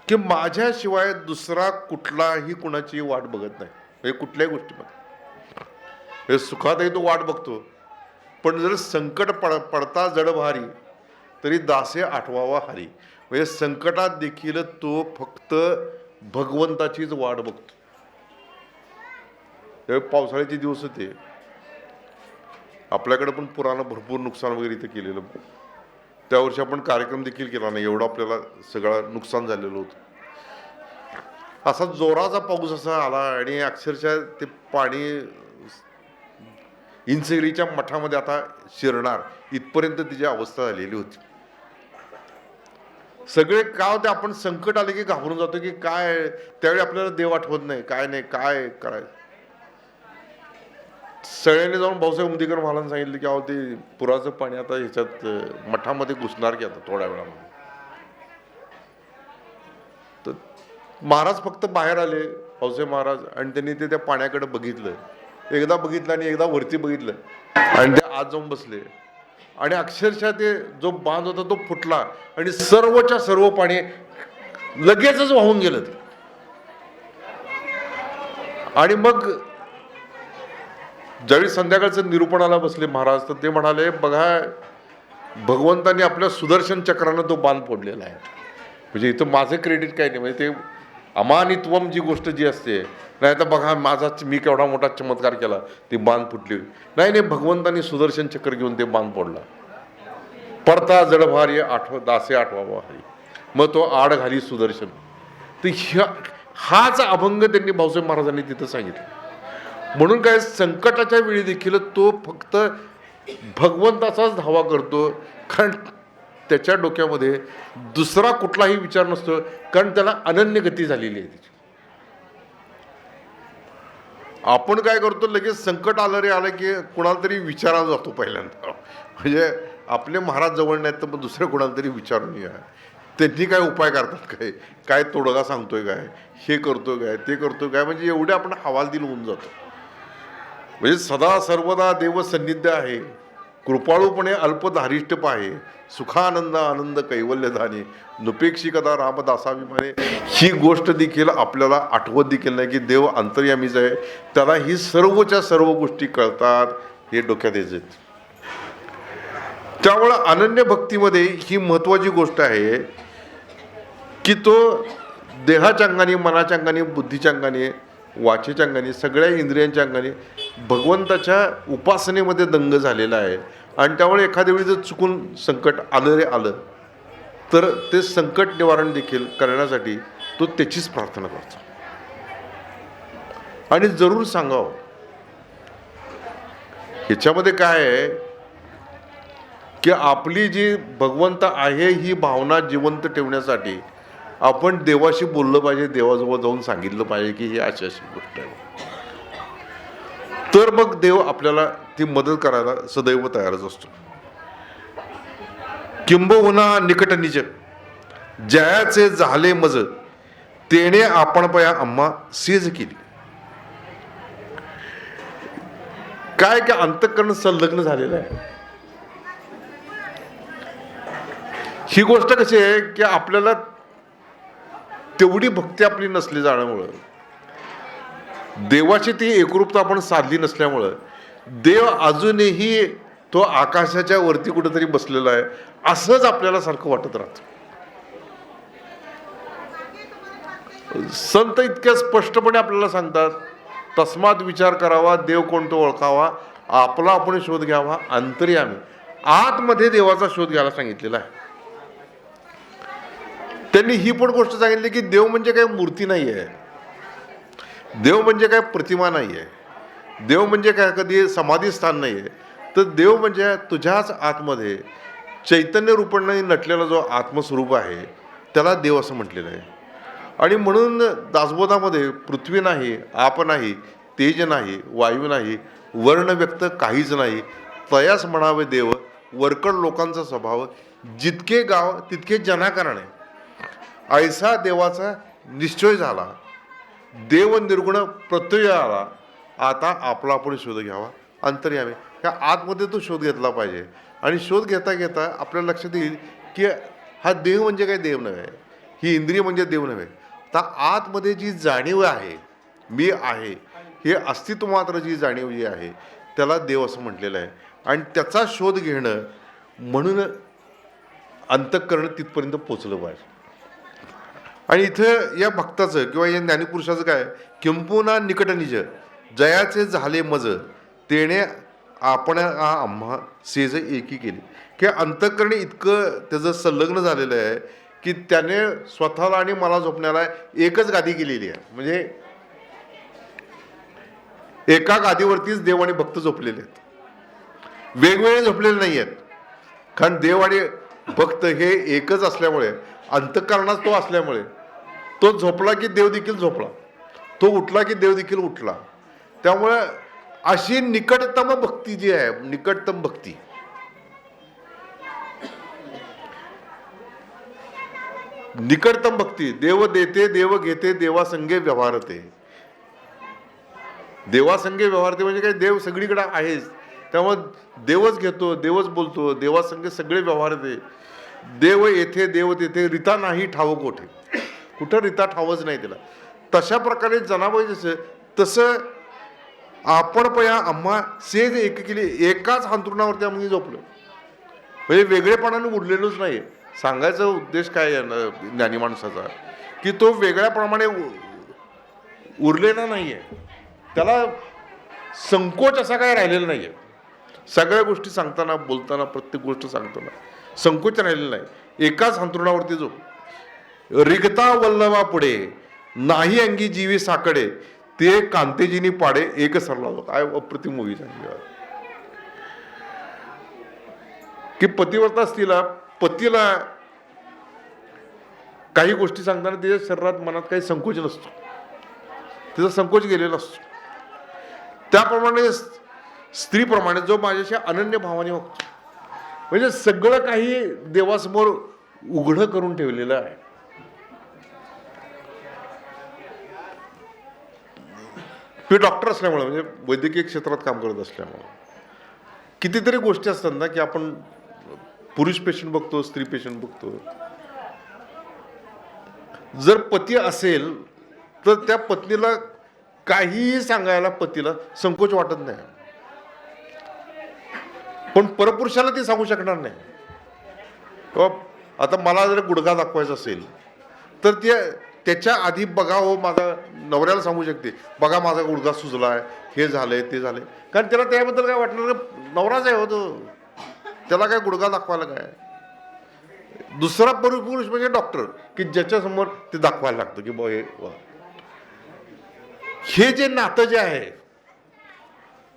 की माझ्याशिवाय दुसरा कुठलाही कुणाची वाट बघत नाही. हे कुठल्याही गोष्टीमध्ये, हे सुखातही तो वाट बघतो, पण जर संकट पडता जड भारी तरी दासे आठवावा हारी. म्हणजे संकटात देखील तो फक्त भगवंताचीच वाट बघतो. त्यावेळी पावसाळ्याचे दिवस होते. आपल्याकडे पण पुरानं भरपूर नुकसान वगैरे इथं केलेलं. त्यावर्षी आपण कार्यक्रम देखील केला नाही, एवढं आपल्याला सगळं नुकसान झालेलं होतं. असा जोराचा पाऊस असा आला आणि अक्षरशः ते पाणी इंचगिरीच्या मठामध्ये आता शिरणार इथपर्यंत तिची अवस्था झालेली होती. सगळे का होते, आपण संकट आले की घाबरून जातो की काय, त्यावेळी आपल्याला देव आठवत नाही, काय नाही, काय करायचं. सगळ्यांनी जाऊन भाऊसाहेब मुंदीकर महाराजांना सांगितलं की अहो ते पुराचं पाणी आता ह्याच्यात मठामध्ये घुसणार की आता थोड्या वेळामध्ये. तर महाराज फक्त बाहेर आले, भाऊसाहेब महाराज, आणि त्यांनी ते त्या पाण्याकडे बघितलं, एकदा बघितलं आणि एकदा वरती बघितलं आणि ते आत जाऊन बसले. आणि अक्षरशः ते जो बांध होता तो फुटला आणि सर्वच्या सर्व पाणी लगेचच वाहून गेलं. आणि मग ज्यावेळी संध्याकाळचं निरूपणाला बसले महाराज, तर ते म्हणाले, बघा भगवंतांनी आपल्या सुदर्शन चक्रानं तो बांध फोडलेला आहे. म्हणजे इथं माझं क्रेडिट काय नाही, म्हणजे ते अमानित्वम जी गोष्ट जी असते, नाही तर बघा मी केवढा मोठा चमत्कार केला, ती बांध फुटली. नाही, भगवंतांनी सुदर्शन चक्र घेऊन ते बांध फोडला. पडता जडभार ये दासे आठवावा हरी, मग तो आड घाली सुदर्शन. तर हाच अभंग त्यांनी भाऊसाहेब महाराजांनी तिथं सांगितलं. म्हणून काय, संकटाच्या वेळी देखील तो फक्त भगवंताचाच धावा करतो, कारण त्याच्या डोक्यामध्ये दुसरा कुठलाही विचार नसतो, कारण त्याला अनन्य गती झालेली आहे त्याची. आपण काय करतो, लगेच संकट आलं रे आलं की कुणाला तरी विचारायला जातो पहिल्यांदा. म्हणजे आपले महाराज जवळ नाहीत तर मग दुसऱ्या कुणाला तरी विचारून या, त्यांनी काय उपाय करतात, काय तोडगा सांगतोय, काय हे करतोय, काय ते करतोय, काय, म्हणजे एवढे आपण हवालदिल होऊन जातो. म्हणजे सदा सर्वदा देव सन्निध्य आहे, कृपाळूपणे अल्पधारिष्ट पाहे, सुखानंद आनंद कैवल्यधानी, नुपेक्षी कदा रामदासाभिमाने. ही गोष्ट देखील आपल्याला आठवत देखील नाही की देव अंतर्यामीच आहे, त्याला ही सर्वच्या सर्व गोष्टी कळतात, हे डोक्यात येते. त्यामुळं अनन्य भक्तीमध्ये ही महत्वाची गोष्ट आहे की तो देहाच्या अंगाने, मनाच्या अंगाने, बुद्धीच्या अंगाने, वाचेच्या अंगाने, सगळ्या इंद्रियांच्या अंगाने भगवंताच्या उपासनेमध्ये दंग झालेला आहे. आणि त्यामुळे एखाद्या वेळी जर चुकून संकट आलं रे आलं तर ते संकट निवारण देखील करण्यासाठी तो त्याचीच प्रार्थना करतो. आणि जरूर सांगावं, ह्याच्यामध्ये काय आहे की आपली जी भगवंत आहे ही भावना जिवंत ठेवण्यासाठी आपण देवाशी बोललं पाहिजे, देवाजवळ जाऊन सांगितलं पाहिजे की ही अशी अशी गोष्ट आहे, तर मग देव आपल्याला ती मदत करायला सदैव तयारच असतो. किंबहुना निकट निज जयाचे झाले मज, तेने आपण पया आम्हा सेज केली. काय की अंतःकरण संलग्न झालेलं आहे. ही गोष्ट कशी आहे की आपल्याला तेवढी भक्ती आपली नसली जाण्यामुळं, देवाची ती एकरूपता आपण साधली नसल्यामुळं, देव अजूनही तो आकाशाच्या वरती कुठेतरी बसलेला आहे असंच आपल्याला सारखं वाटत राहतं. संत इतक्या स्पष्टपणे आपल्याला सांगतात, तस्मात विचार करावा, देव कोणतो ओळखावा, आपला आपण शोध घ्यावा, अंतर्यामी. आतमध्ये देवाचा शोध घ्यायला सांगितलेला आहे. त्यांनी ही पण गोष्ट सांगितली की देव म्हणजे काय मूर्ती नाही आहे, देव म्हणजे काय प्रतिमा नाही आहे, देव म्हणजे काय कधी समाधी स्थान नाही आहे, तर देव म्हणजे तुझ्याच आतमध्ये चैतन्य रूपाने नटलेला जो आत्मस्वरूप आहे त्याला देव असं म्हटलेलं आहे. आणि म्हणून दासबोधामध्ये पृथ्वी नाही, आप नाही, तेज नाही, वायू नाही, वर्ण व्यक्त काहीच नाही, तयास म्हणावे देव, वरकड लोकांचा स्वभाव, जितके गाव तितके जनाकारणे. ऐसा देवाचा निश्चय झाला, देव निर्गुण प्रत्यय आला, आता आपला आपण शोध घ्यावा, अंतर्यामी. ह्या आतमध्ये तो शोध घेतला पाहिजे. आणि शोध घेता घेता आपल्या लक्षात येईल की हा देव म्हणजे काय देव नव्हे, ही इंद्रिय म्हणजे देव नव्हे, तर आतमध्ये जी जाणीव आहे, मी आहे, हे अस्तित्व मात्र जी जाणीव जी आहे त्याला देव असं म्हटलेलं आहे. आणि त्याचा शोध घेणं म्हणून अंतःकरण तिथपर्यंत पोचलं पाहिजे. आणि इथं या भक्ताचं किंवा या ज्ञानीपुरुषाचं काय, किंपुना निकट निज जयाचे झाले मज तेने आपण आम्हा सेज एकी केली. की अंतःकरणी इतकं त्याचं संलग्न झालेलं आहे की त्याने स्वतःला आणि मला झोपण्याला एकच गादी केलेली आहे. म्हणजे एका गादीवरतीच देव आणि भक्त झोपलेले आहेत, वेगवेगळे झोपलेले नाही आहेत. कारण देव आणि भक्त हे एकच असल्यामुळे, अंतःकरणात तो असल्यामुळे, तो झोपला की देव देखील झोपला, तो उठला की देव देखील उठला. त्यामुळे अशी निकटतम भक्ती जी आहे, निकटतम भक्ती, निकटतम भक्ती, देव देते देव घेते देवासंगे व्यवहारते. देवासंगे व्यवहारते म्हणजे काय, देव सगळीकडे आहेच, त्यामुळे देवच घेतो, देवच बोलतो, देवासंगे सगळे व्यवहारते. देव येथे देव तेथे, रीता नाही ठाव कोठे, कुठं रीता ठावच नाही तिला. तशा प्रकारे जनाबाई जसं तसं आपण पया आम्हा सेज एक केली, एकाच अंथरुणावरती आम्ही झोपलो. म्हणजे वेगळेपणाने उडलेलोच नाही. सांगायचा उद्देश काय आहे ज्ञानी माणसाचा, की तो वेगळ्याप्रमाणे उरलेला नाहीये, त्याला संकोच असा काय राहिलेला नाहीये. सगळ्या गोष्टी सांगताना, बोलताना, प्रत्येक गोष्ट सांगताना संकोच राहिलेला नाही. एकाच अंथरुणावरती जो रिगता वल्लभा पुढे नाही अंगी जीवी साकडे ते कांतेजीनी पाडे एक सरला. काय अप्रतिम मूवी सांगली की पतिव्रता स्त्रीला, पतीला काही गोष्टी सांगताना तिच्या शरीरात मनात काही संकोच नसतो, तिचा संकोच गेलेला असतो. त्याप्रमाणे स्त्रीप्रमाणे जो माझ्याशी अनन्य भावाने वागतो, म्हणजे सगळं काही देवासमोर उघडं करून ठेवलेलं आहे. मी डॉक्टर असल्यामुळे, म्हणजे वैद्यकीय क्षेत्रात काम करत असल्यामुळे कितीतरी गोष्टी असतात ना, की आपण पुरुष पेशंट बघतो, स्त्री पेशंट बघतो. जर पती असेल तर त्या पत्नीला काहीही सांगायला पतीला संकोच वाटत नाही, पण परपुरुषाला ती सांगू शकणार नाही. आता मला जर गुडघा दाखवायचा असेल तर त्याच्या आधी बघा, हो माझा नवऱ्याला सांगू शकते, बघा माझा गुडघा सुजलाय, हे झालंय ते झालंय, कारण त्याला त्याबद्दल काय वाटणार, नवराच आहे हो तो, त्याला काय गुडघा दाखवायला काय. दुसरा पुरुष म्हणजे डॉक्टर, की ज्याच्या समोर ते दाखवायला लागतं की बघ हे जे नातं जे आहे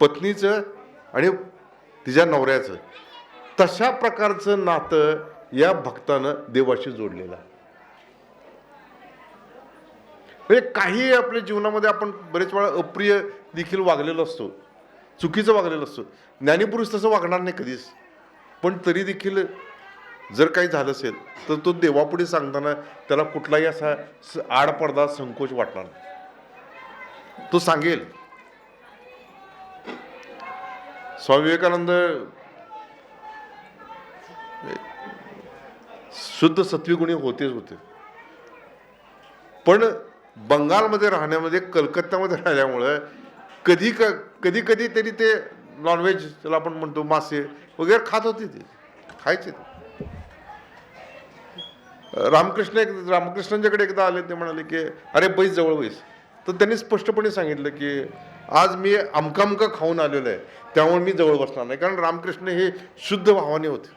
पत्नीचं आणि तिच्या नवऱ्याचं, तशा प्रकारचं नातं या भक्तानं देवाशी जोडलेलं आहे. म्हणजे काही आपल्या जीवनामध्ये आपण बरेच वेळा अप्रिय देखील वागलेलो असतो, चुकीचं वागलेलं असतो. ज्ञानीपुरुष तसं वागणार नाही कधीच, पण तरी देखील जर काही झालं असेल तर तो देवापुढे सांगताना त्याला कुठलाही असा आडपडदा, संकोच वाटणार नाही, तो सांगेल. स्वामी विवेकानंद शुद्ध सत्विगुणी होतेच होते, पण बंगालमध्ये राहण्यामध्ये, कलकत्त्यामध्ये राहिल्यामुळं कधी कधी त्यांनी ते नॉनव्हेज, त्याला आपण म्हणतो मासे वगैरे खात होते, ते खायचे. रामकृष्णांच्याकडे एकदा आले, ते म्हणाले की अरे बैस जवळ बैस. तर त्यांनी स्पष्टपणे सांगितलं की आज मी अमका खाऊन आलेलो आहे, त्यामुळे मी जवळ बसणार नाही. कारण रामकृष्ण हे शुद्ध भावाने होते,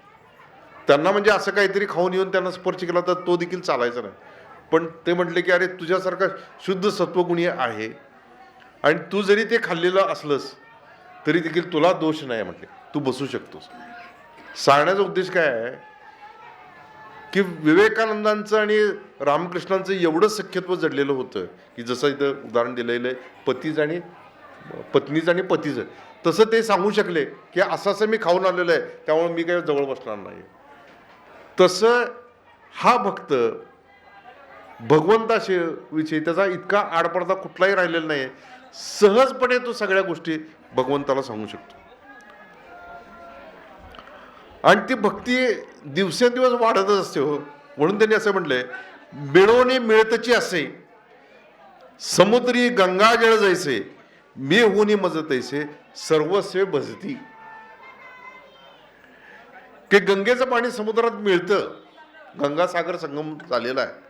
त्यांना म्हणजे असं काहीतरी खाऊन येऊन त्यांना स्पर्श केला तर तो देखील चालायचा नाही. पण ते म्हटले की अरे तुझ्यासारखा शुद्ध सत्वगुणी आहे आणि तू जरी ते खाल्लेलं असलंस तरी देखील तुला दोष नाही, म्हटले तू बसू शकतोस. सांगण्याचा उद्देश काय आहे की विवेकानंदांचं आणि रामकृष्णांचं एवढं सख्यत्व जडलेलं होतं की जसं इथं उदाहरण दिलेलं आहे पतीचं आणि पत्नीचं आणि पतीचं, तसं ते सांगू शकले की असं मी खाऊन आलेलं आहे त्यामुळे मी काही जवळ बसणार नाही. तसं हा भक्त भगवंताविषयी त्याचा इतका आडपडदा कुठलाही राहिलेला नाही, सहजपणे तो सगळ्या गोष्टी भगवंताला सांगू शकतो. आणि ती भक्ती दिवसेंदिवस वाढतच असते हो. म्हणून त्यांनी असं म्हटलंय, मिळवणे मिळतची असे समुद्री गंगाजळ जैसे मी होनी मज तैसे सर्वस्व भजती. की गंगेचं पाणी समुद्रात मिळतं, गंगासागर संगम झालेला आहे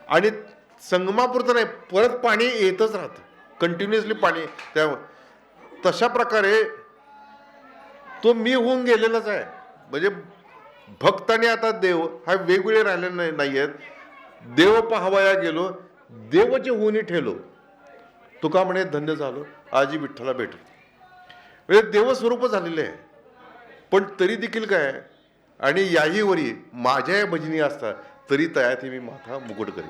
आणि संगमापुरतं नाही, परत पाणी येतच राहतं. कंटिन्युअसली पाणी त्या तशा प्रकारे तो मी होऊन गेलेलाच आहे. म्हणजे भक्त आणि आता देव हा वेगवेगळे राहिले नाही आहेत. देव पाहावया गेलो, देवचे होऊन ठेलो, तुका म्हणे धन्य झालो आजी विठ्ठला भेटलो. म्हणजे देवस्वरूप झालेले आहे. पण तरी देखील काय, आणि याही वरी माझ्या या भजनी असतात तरी तयात मी माथा मुकुट करी,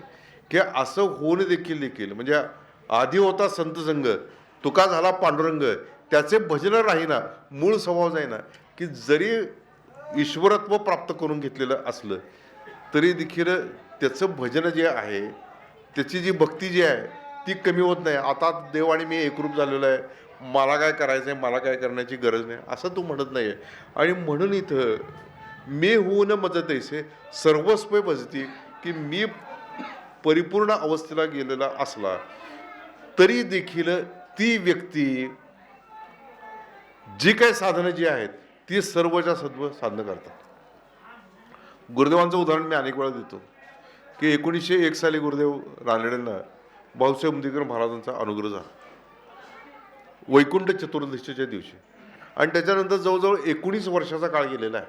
की असं होऊन देखील म्हणजे आधी होता संत संग, तुका झाला पांडुरंग, त्याचे भजन राहीना, मूळ स्वभाव जाईना, की जरी ईश्वरत्व प्राप्त करून घेतलेलं असलं तरी देखील त्याचं भजन जे आहे, त्याची जी भक्ती जी आहे ती कमी होत नाही. आता देव आणि मी एकरूप झालेलो आहे, मला काय करायचं आहे, मला काय करण्याची गरज नाही असं तू म्हणत नाही आहे. आणि म्हणून इथं मी होऊन मज तैसे सर्वस्व भजती, की मी परिपूर्ण अवस्थेला गेलेला असला तरी देखील ती व्यक्ती जी काही साधनं जी आहेत ती सर्वच्या सर्व साधनं करतात. गुरुदेवांचं उदाहरण मी अनेक वेळा देतो की 1901 साली गुरुदेव रानडेंना भाऊसाहेब मुंदेकर महाराजांचा अनुग्रह झाला वैकुंठ चतुर्दशीच्या दिवशी. आणि त्याच्यानंतर जवळजवळ 19 वर्षाचा काळ गेलेला आहे.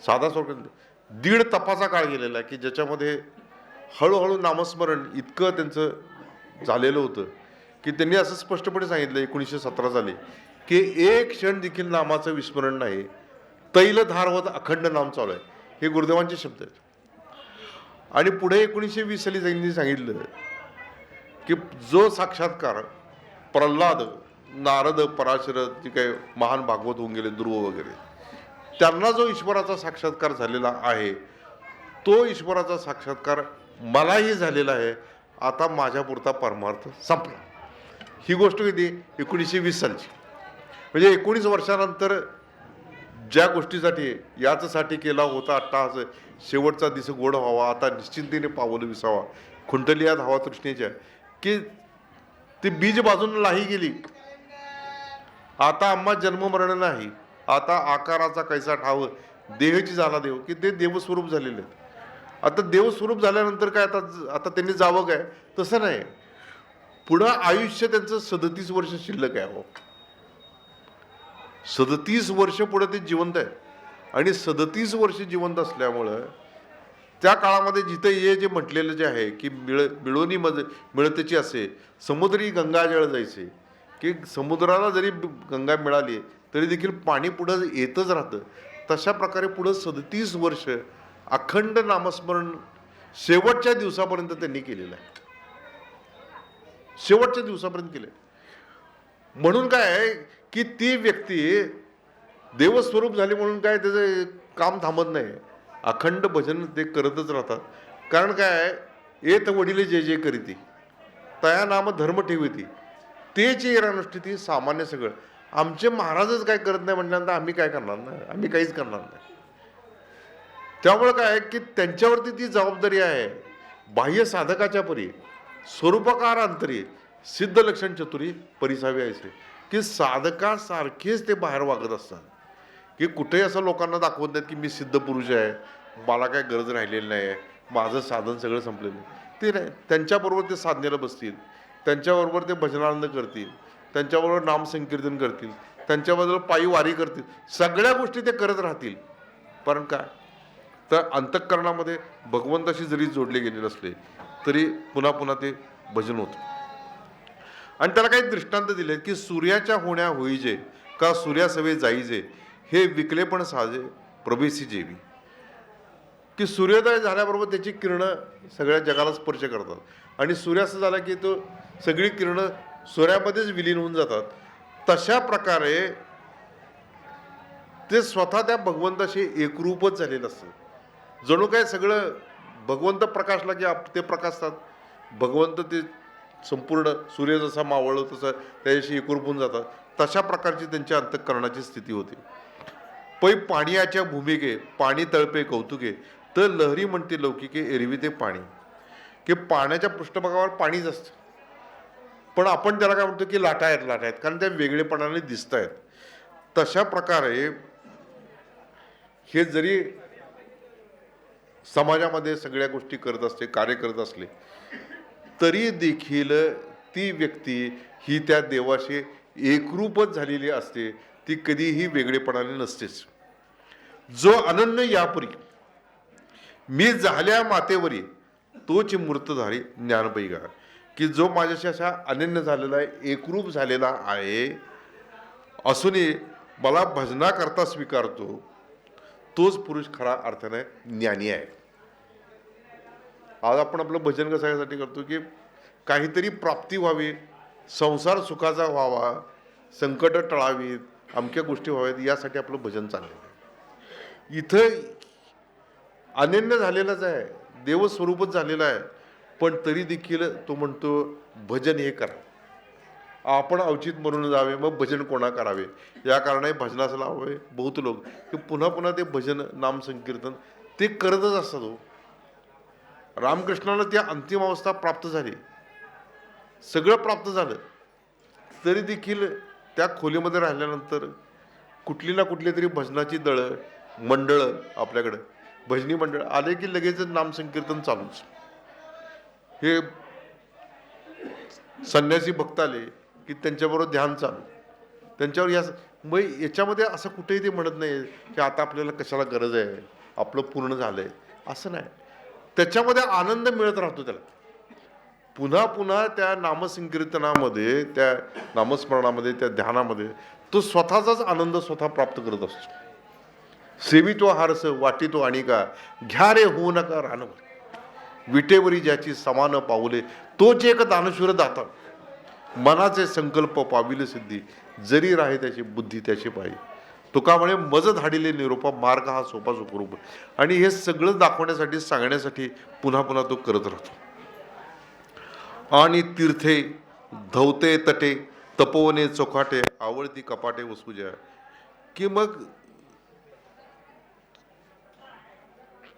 साधा सोडा 1.5 तपाचा काळ गेलेला आहे, की ज्याच्यामध्ये हळूहळू नामस्मरण इतकं त्यांचं झालेलं होतं की त्यांनी असं स्पष्टपणे सांगितलं 1917 साली की एक क्षण देखील नामाचं विस्मरण नाही, तैलधारवत अखंड नाम चालू आहे. हे गुरुदेवांचे शब्द आहेत. आणि पुढे 1920 साली त्यांनी सांगितलं की जो साक्षात्कार प्रल्हाद, नारद, पराशर, जे काही महान भागवत होऊन गेले, ध्रुव वगैरे, त्यांना जो ईश्वराचा साक्षात्कार झालेला आहे तो ईश्वराचा साक्षात्कार मलाही झालेला आहे. आता माझ्यापुरता परमार्थ संपला. ही गोष्ट किती 1920 सालची. म्हणजे 19 वर्षानंतर ज्या गोष्टीसाठी याचसाठी केला होता अट्टाहास, शेवटचा दिस गोड व्हावा, आता निश्चिंतीने पावलं विसावा, खुंटलिया धावा तृष्णेच्या, की ती बीज बाजून नाही गेली. आता आम्हा जन्ममरण नाही, आता आकाराचा कैसा ठाव, देहची झाला देव, की ते देवस्वरूप झालेले आहेत. आता देवस्वरूप झाल्यानंतर काय आता त्यांनी जावं काय, तसं नाही. पुढं आयुष्य त्यांचं 37 वर्ष शिल्लक आहे. हो, 37 वर्ष पुढे ते जिवंत आहेत. आणि 37 वर्ष जिवंत असल्यामुळं त्या काळामध्ये जिथे हे जे म्हटलेलं जे आहे की मिळोनी मिळतेची असे समुद्री गंगाजळ जायचे, की समुद्राला जरी गंगा मिळाली तरी देखील पाणी पुढं येतच राहतं. तशा प्रकारे पुढं 37 वर्ष अखंड नामस्मरण शेवटच्या दिवसापर्यंत त्यांनी केलेलं आहे. शेवटच्या दिवसापर्यंत केले. म्हणून काय की ती व्यक्ती देवस्वरूप झाली म्हणून काय त्याचं काम थांबत नाही, अखंड भजन ते करतच राहतात. कारण काय, येत वडिले जे जे करीती तया नाम धर्म ठेवती, तेच अनुष्ठिती सामान्य सगळं. आमचे महाराजच काय करत नाही म्हटल्यानंतर आम्ही काय करणार नाही, आम्ही काहीच करणार नाही. त्यामुळे काय की त्यांच्यावरती ती जबाबदारी आहे. बाह्य साधकाच्या परी स्वरूपकार अंतरी सिद्ध लक्षण चतुरी परिसावी आहे, की साधकासारखेच ते बाहेर वागत असतात. की कुठेही असं लोकांना दाखवत नाहीत की मी सिद्ध पुरुष आहे, मला काय गरज राहिलेली नाही आहे, माझं साधन सगळं संपलेलं ते नाही. त्यांच्याबरोबर ते साधनेला बसतील, त्यांच्याबरोबर ते भजनानंद करतील, त्यांच्याबरोबर नामसंकीर्तन करतील, त्यांच्याबरोबर पायी वारी करतील, सगळ्या गोष्टी ते करत राहतील. पण काय तर अंतःकरणामध्ये भगवंताशी जरी जोडले गेलेले असले तरी पुन्हा पुन्हा ते भजन होतं. आणि त्याला काही दृष्टांत दिले की सूर्याच्या होण्या होईजे का सूर्यासवे जाईजे, हे विकले पण साजे प्रभेसी जेवी. की सूर्योदय झाल्याबरोबर त्याची किरणं सगळ्या जगाला स्पर्श करतात आणि सूर्यास्त झाला की तो सगळी किरणं सूर्यामध्येच विलीन होऊन जातात. तशा प्रकारे ते स्वतः त्या भगवंताशी एकरूपच झालेलं असतं. जणू काय सगळं भगवंत प्रकाशला की ते प्रकाशतात, भगवंत ते संपूर्ण सूर्य जसा मावळतो तसं त्याच्याशी एकरूप होऊन जातात. तशा प्रकारची त्यांच्या अंतःकरणाची स्थिती होती. पै पाणीयाच्या भूमिके पाणी तळपे कौतुके, तर लहरी म्हणते लौकिके एरवी ते पाणी. की पाण्याच्या पृष्ठभागावर पाणीच असतं, पण आपण त्याला काय म्हणतो की लाटा आहेत, कारण त्या वेगळेपणाने दिसत आहेत. तशा प्रकारे हे जरी समाजामध्ये सगळ्या गोष्टी करत असते, कार्य करत असले तरी देखील ती व्यक्ती ही त्या देवाशी एकरूपच झालेली असते, ती कधीही वेगळेपणाने नसतेच. जो अनन्य यापरी मी झाल्या मातेवरी तोच मूर्तधारी ज्ञानपैगा, की जो माझ्याशी अशा अनन्य झालेला आहे, एकरूप झालेला आहे, असूनही मला भजनाकरता स्वीकारतो, तोच पुरुष खरा अर्थाने ज्ञानी आहे. आज आपण आपलं भजन कशासाठी करतो, की काहीतरी प्राप्ती व्हावी, संसार सुखाचा व्हावा, संकट टळावीत, अमक्या गोष्टी व्हाव्यात, यासाठी आपलं भजन चाललेलं आहे. इथं अनन्य झालेलाच आहे, देवस्वरूपच झालेला आहे, पण तरी देखील तो म्हणतो भजन हे करा. आपण अवचित म्हणून जावे, मग भजन कोणा करावे, या कारणाने भजनास लावावे. बहुत लोक की पुन्हा पुन्हा ते भजन नाम संकीर्तन ते करतच असतात. हो, रामकृष्णाला ती अंतिम अवस्था प्राप्त झाली, सगळं प्राप्त झालं, तरी देखील त्या खोलीमध्ये राहिल्यानंतर कुठली ना कुठली तरी भजनाची दळं मंडळं, आपल्याकडं भजनी मंडळ आले की लगेच नामसंकीर्तन चालूच. हे संन्यासी भक्त आले की त्यांच्याबरोबर ध्यान चालू, त्यांच्यावर मग याच्यामध्ये असं कुठेही ते म्हणत नाही की आता आपल्याला कशाला गरज आहे, आपलं पूर्ण झालंय, असं नाही. त्याच्यामध्ये आनंद मिळत राहतो त्याला. पुन्हा पुन्हा त्या नामसंकीर्तनामध्ये, त्या नामस्मरणामध्ये, त्या ध्यानामध्ये तो स्वतःचाच आनंद स्वतः प्राप्त करत असतो. सेवितो हारस वाटितो आणिका, घ्या रे होऊ नका रानवर, विटेवरी ज्याची समान पाऊले, तोच एक दानशूर दाता, मनाचे संकल्प पाविले सिद्धी, जरी राहे त्याची बुद्धी त्याची पायी. तुका म्हणे मज धाडिले निरोपा, मार्ग हा सोपा सुखरूप. आणि हे सगळं दाखवण्यासाठी, सांगण्यासाठी पुन्हा पुन्हा तो करत राहतो. आणि तीर्थे धवते तटे, तपोवने चोखाटे, आवडती कपाटे वसुजा, की मग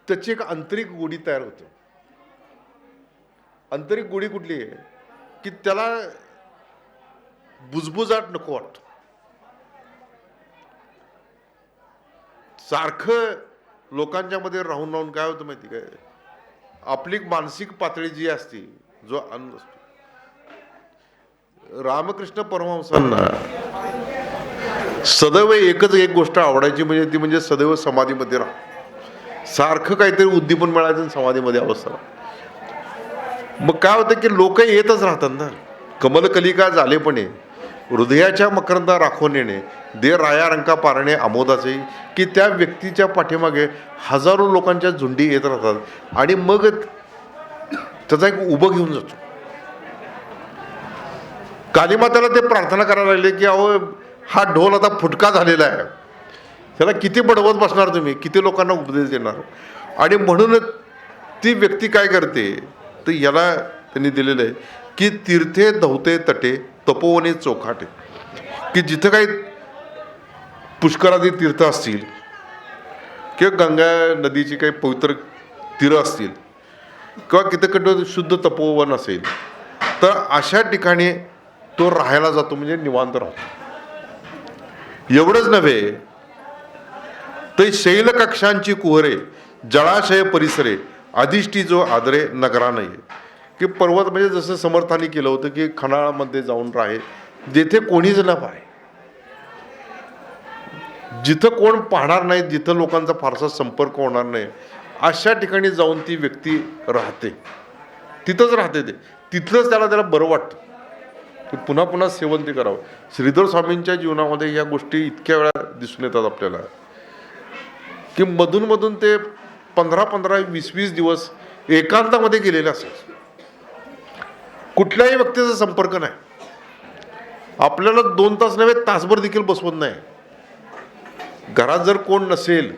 त्याची एक आंतरिक गोडी तयार होते. आंतरिक गोडी कुठली आहे, की त्याला बुजबुजाट नको वाटत. सारखं लोकांच्या मध्ये राहून राहून काय होतं माहिती काय, आपली मानसिक पातळी जी असते, जो आनंद असतो. रामकृष्ण परमहंसांना सदैव एकच एक गोष्ट आवडायची, म्हणजे ती म्हणजे सदैव समाधीमध्ये राहा. सारखं काहीतरी उद्दीपन मिळायचं समाधीमध्ये अवस्था. मग काय होतं की लोक येतच राहतात ना. कमलकलिका झालेपणे हृदयाच्या मकरंदा राखून येणे, दे राया रंका पारणे आमोदाचे, की त्या व्यक्तीच्या पाठीमागे हजारो लोकांच्या झुंडी येत राहतात. आणि मग त्याचा एक उभं घेऊन जातो. कालीमाताला ते प्रार्थना करायला लागले की अहो हा ढोल आता फुटका झालेला आहे, त्याला किती बडवत बसणार तुम्ही, किती लोकांना उपदेश देणार. आणि म्हणूनच ती व्यक्ती काय करते, तर याला त्यांनी दिलेलं आहे की तीर्थे धवते तटे, तपोवने चोखाटे, की जिथं काही पुष्करादी तीर्थ असतील किंवा गंगा नदीची काही पवित्र तीर असतील किंवा किती शुद्ध तपोवन असेल, तर अशा ठिकाणी तो राहायला जातो, म्हणजे निवांत राहतो. एवढंच नव्हे तर शैल कक्षांची कुहरे, जळाशय परिसरे, अधिष्ठी जो आदरे नगरा नाही, की पर्वत म्हणजे जसं समर्थाने केलं होतं की खनाळामध्ये जाऊन राहे, जेथे कोणीच न पाहे, जिथं कोण पाहणार नाही, जिथं लोकांचा फारसा संपर्क होणार नाही, अशा ठिकाणी जाऊन ती व्यक्ती राहते, तिथंच राहते. तिथलंच त्याला बरं वाटतं की पुन्हा पुन्हा सेवन ते करावं. श्रीधर स्वामींच्या जीवनामध्ये या गोष्टी इतक्या वेळा दिसून येतात आपल्याला, की मधून मधून ते 15-15, 20-20 दिवस एकांतामध्ये गेलेले असायचे. कुठल्याही व्यक्तीचा संपर्क नाही, आपल्याला 2 तास नव्हे तासभर देखील बसवत नाही. घरात जर कोण नसेल,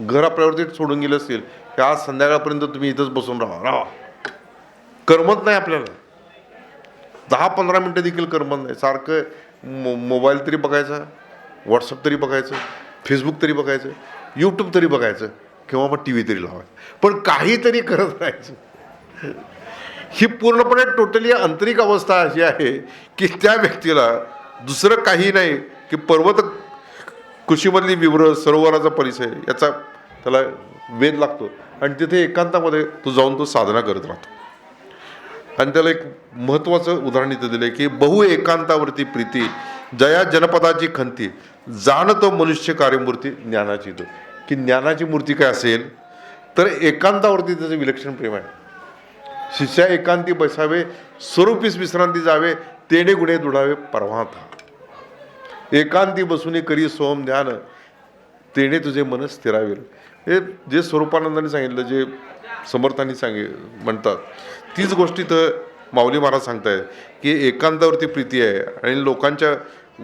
घर आपल्यावरती सोडून गेलं असेल की आज संध्याकाळपर्यंत तुम्ही इथंच बसून राहा, करमत नाही आपल्याला. 10-15 मिनटं देखील करमत नाही. सारखं मोबाईल तरी बघायचा, व्हॉट्सअप तरी बघायचं, फेसबुक तरी बघायचं, यूट्यूब तरी बघायचं, किंवा मग TV तरी लावायचं, पण काहीतरी करत राहायचं. ही पूर्णपणे टोटली आंतरिक अवस्था अशी आहे की त्या व्यक्तीला दुसरं काही नाही की पर्वत कुशीमधली विवर, सरोवराचा परिसर, याचा त्याला वेध लागतो आणि तिथे एकांतामध्ये तो जाऊन तो साधना करत राहतो. आणि त्याला एक महत्त्वाचं उदाहरण इथं दिलं की बहु एकांतावरती प्रीती जया जनपदाची खंती जाणतो मनुष्य कार्यमूर्ती ज्ञानाची तो, की ज्ञानाची मूर्ती काय असेल तर एकांतावरती त्याचं विलक्षण प्रेम आहे. शिष्या एकांती बसावे स्वरूपीस विश्रांती जावे तेणे गुणे दुडावे परवाता. एकांती बसून करी सोम ध्यान तेणे तुझे मन स्थिरावेल. हे जे स्वरूपानंदाने सांगितलं, जे समर्थांनी म्हणतात तीच गोष्टी तर माऊली महाराज सांगतायत की एकांतावरती प्रीती आहे. आणि लोकांच्या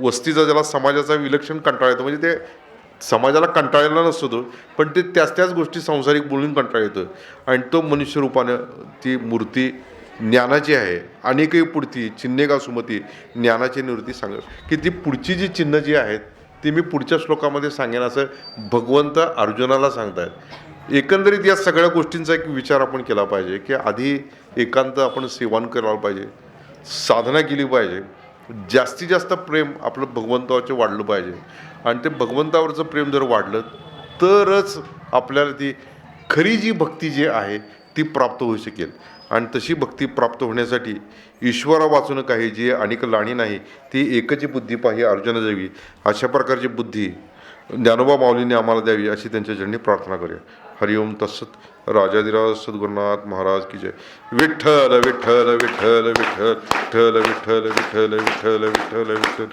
वस्तीचा, ज्याला समाजाचा विलक्षण कंटाळा येतो, म्हणजे ते समाजाला कंटाळलेला नसतो तो, पण ते त्याच गोष्टी सांसारिक बोलून कंटाळा येतं. आणि तो मनुष्य रूपानं ती मूर्ती ज्ञानाची आहे. अनेकही पुढती चिन्हे का सुमती ज्ञानाची निवृत्ती सांगत की ती पुढची जी चिन्ह जी आहेत ती मी पुढच्या श्लोकामध्ये सांगेन असं भगवंत अर्जुनाला सांगतायत. एकंदरीत या सगळ्या गोष्टींचा एक विचार आपण केला पाहिजे की आधी एकांत आपण सेवन करायला पाहिजे, साधना केली पाहिजे, जास्तीत जास्त प्रेम आपलं भगवंतावरचं वाढलं पाहिजे. आणि ते भगवंतावरचं प्रेम जर वाढलं तरच आपल्याला ती खरी जी भक्ती जी आहे ती प्राप्त होऊ शकेल. आणि तशी भक्ती प्राप्त होण्यासाठी ईश्वरा वाचून काही जी अनेक लाणी नाही ती एकची बुद्धी पाही अर्जुना द्यावी. अशा प्रकारची बुद्धी ज्ञानोबा माऊलीने आम्हाला द्यावी अशी त्यांच्या चरणी प्रार्थना करूया. हरिओम तत्सत. राजाधिराज सद्गुरुनाथ महाराज की जय. विठ्ठल विठ्ठल विठ्ठल विठ्ठल विठ्ठल विठ्ठल विठ्ठल विठ्ठल विठ्ठल विठ्ठल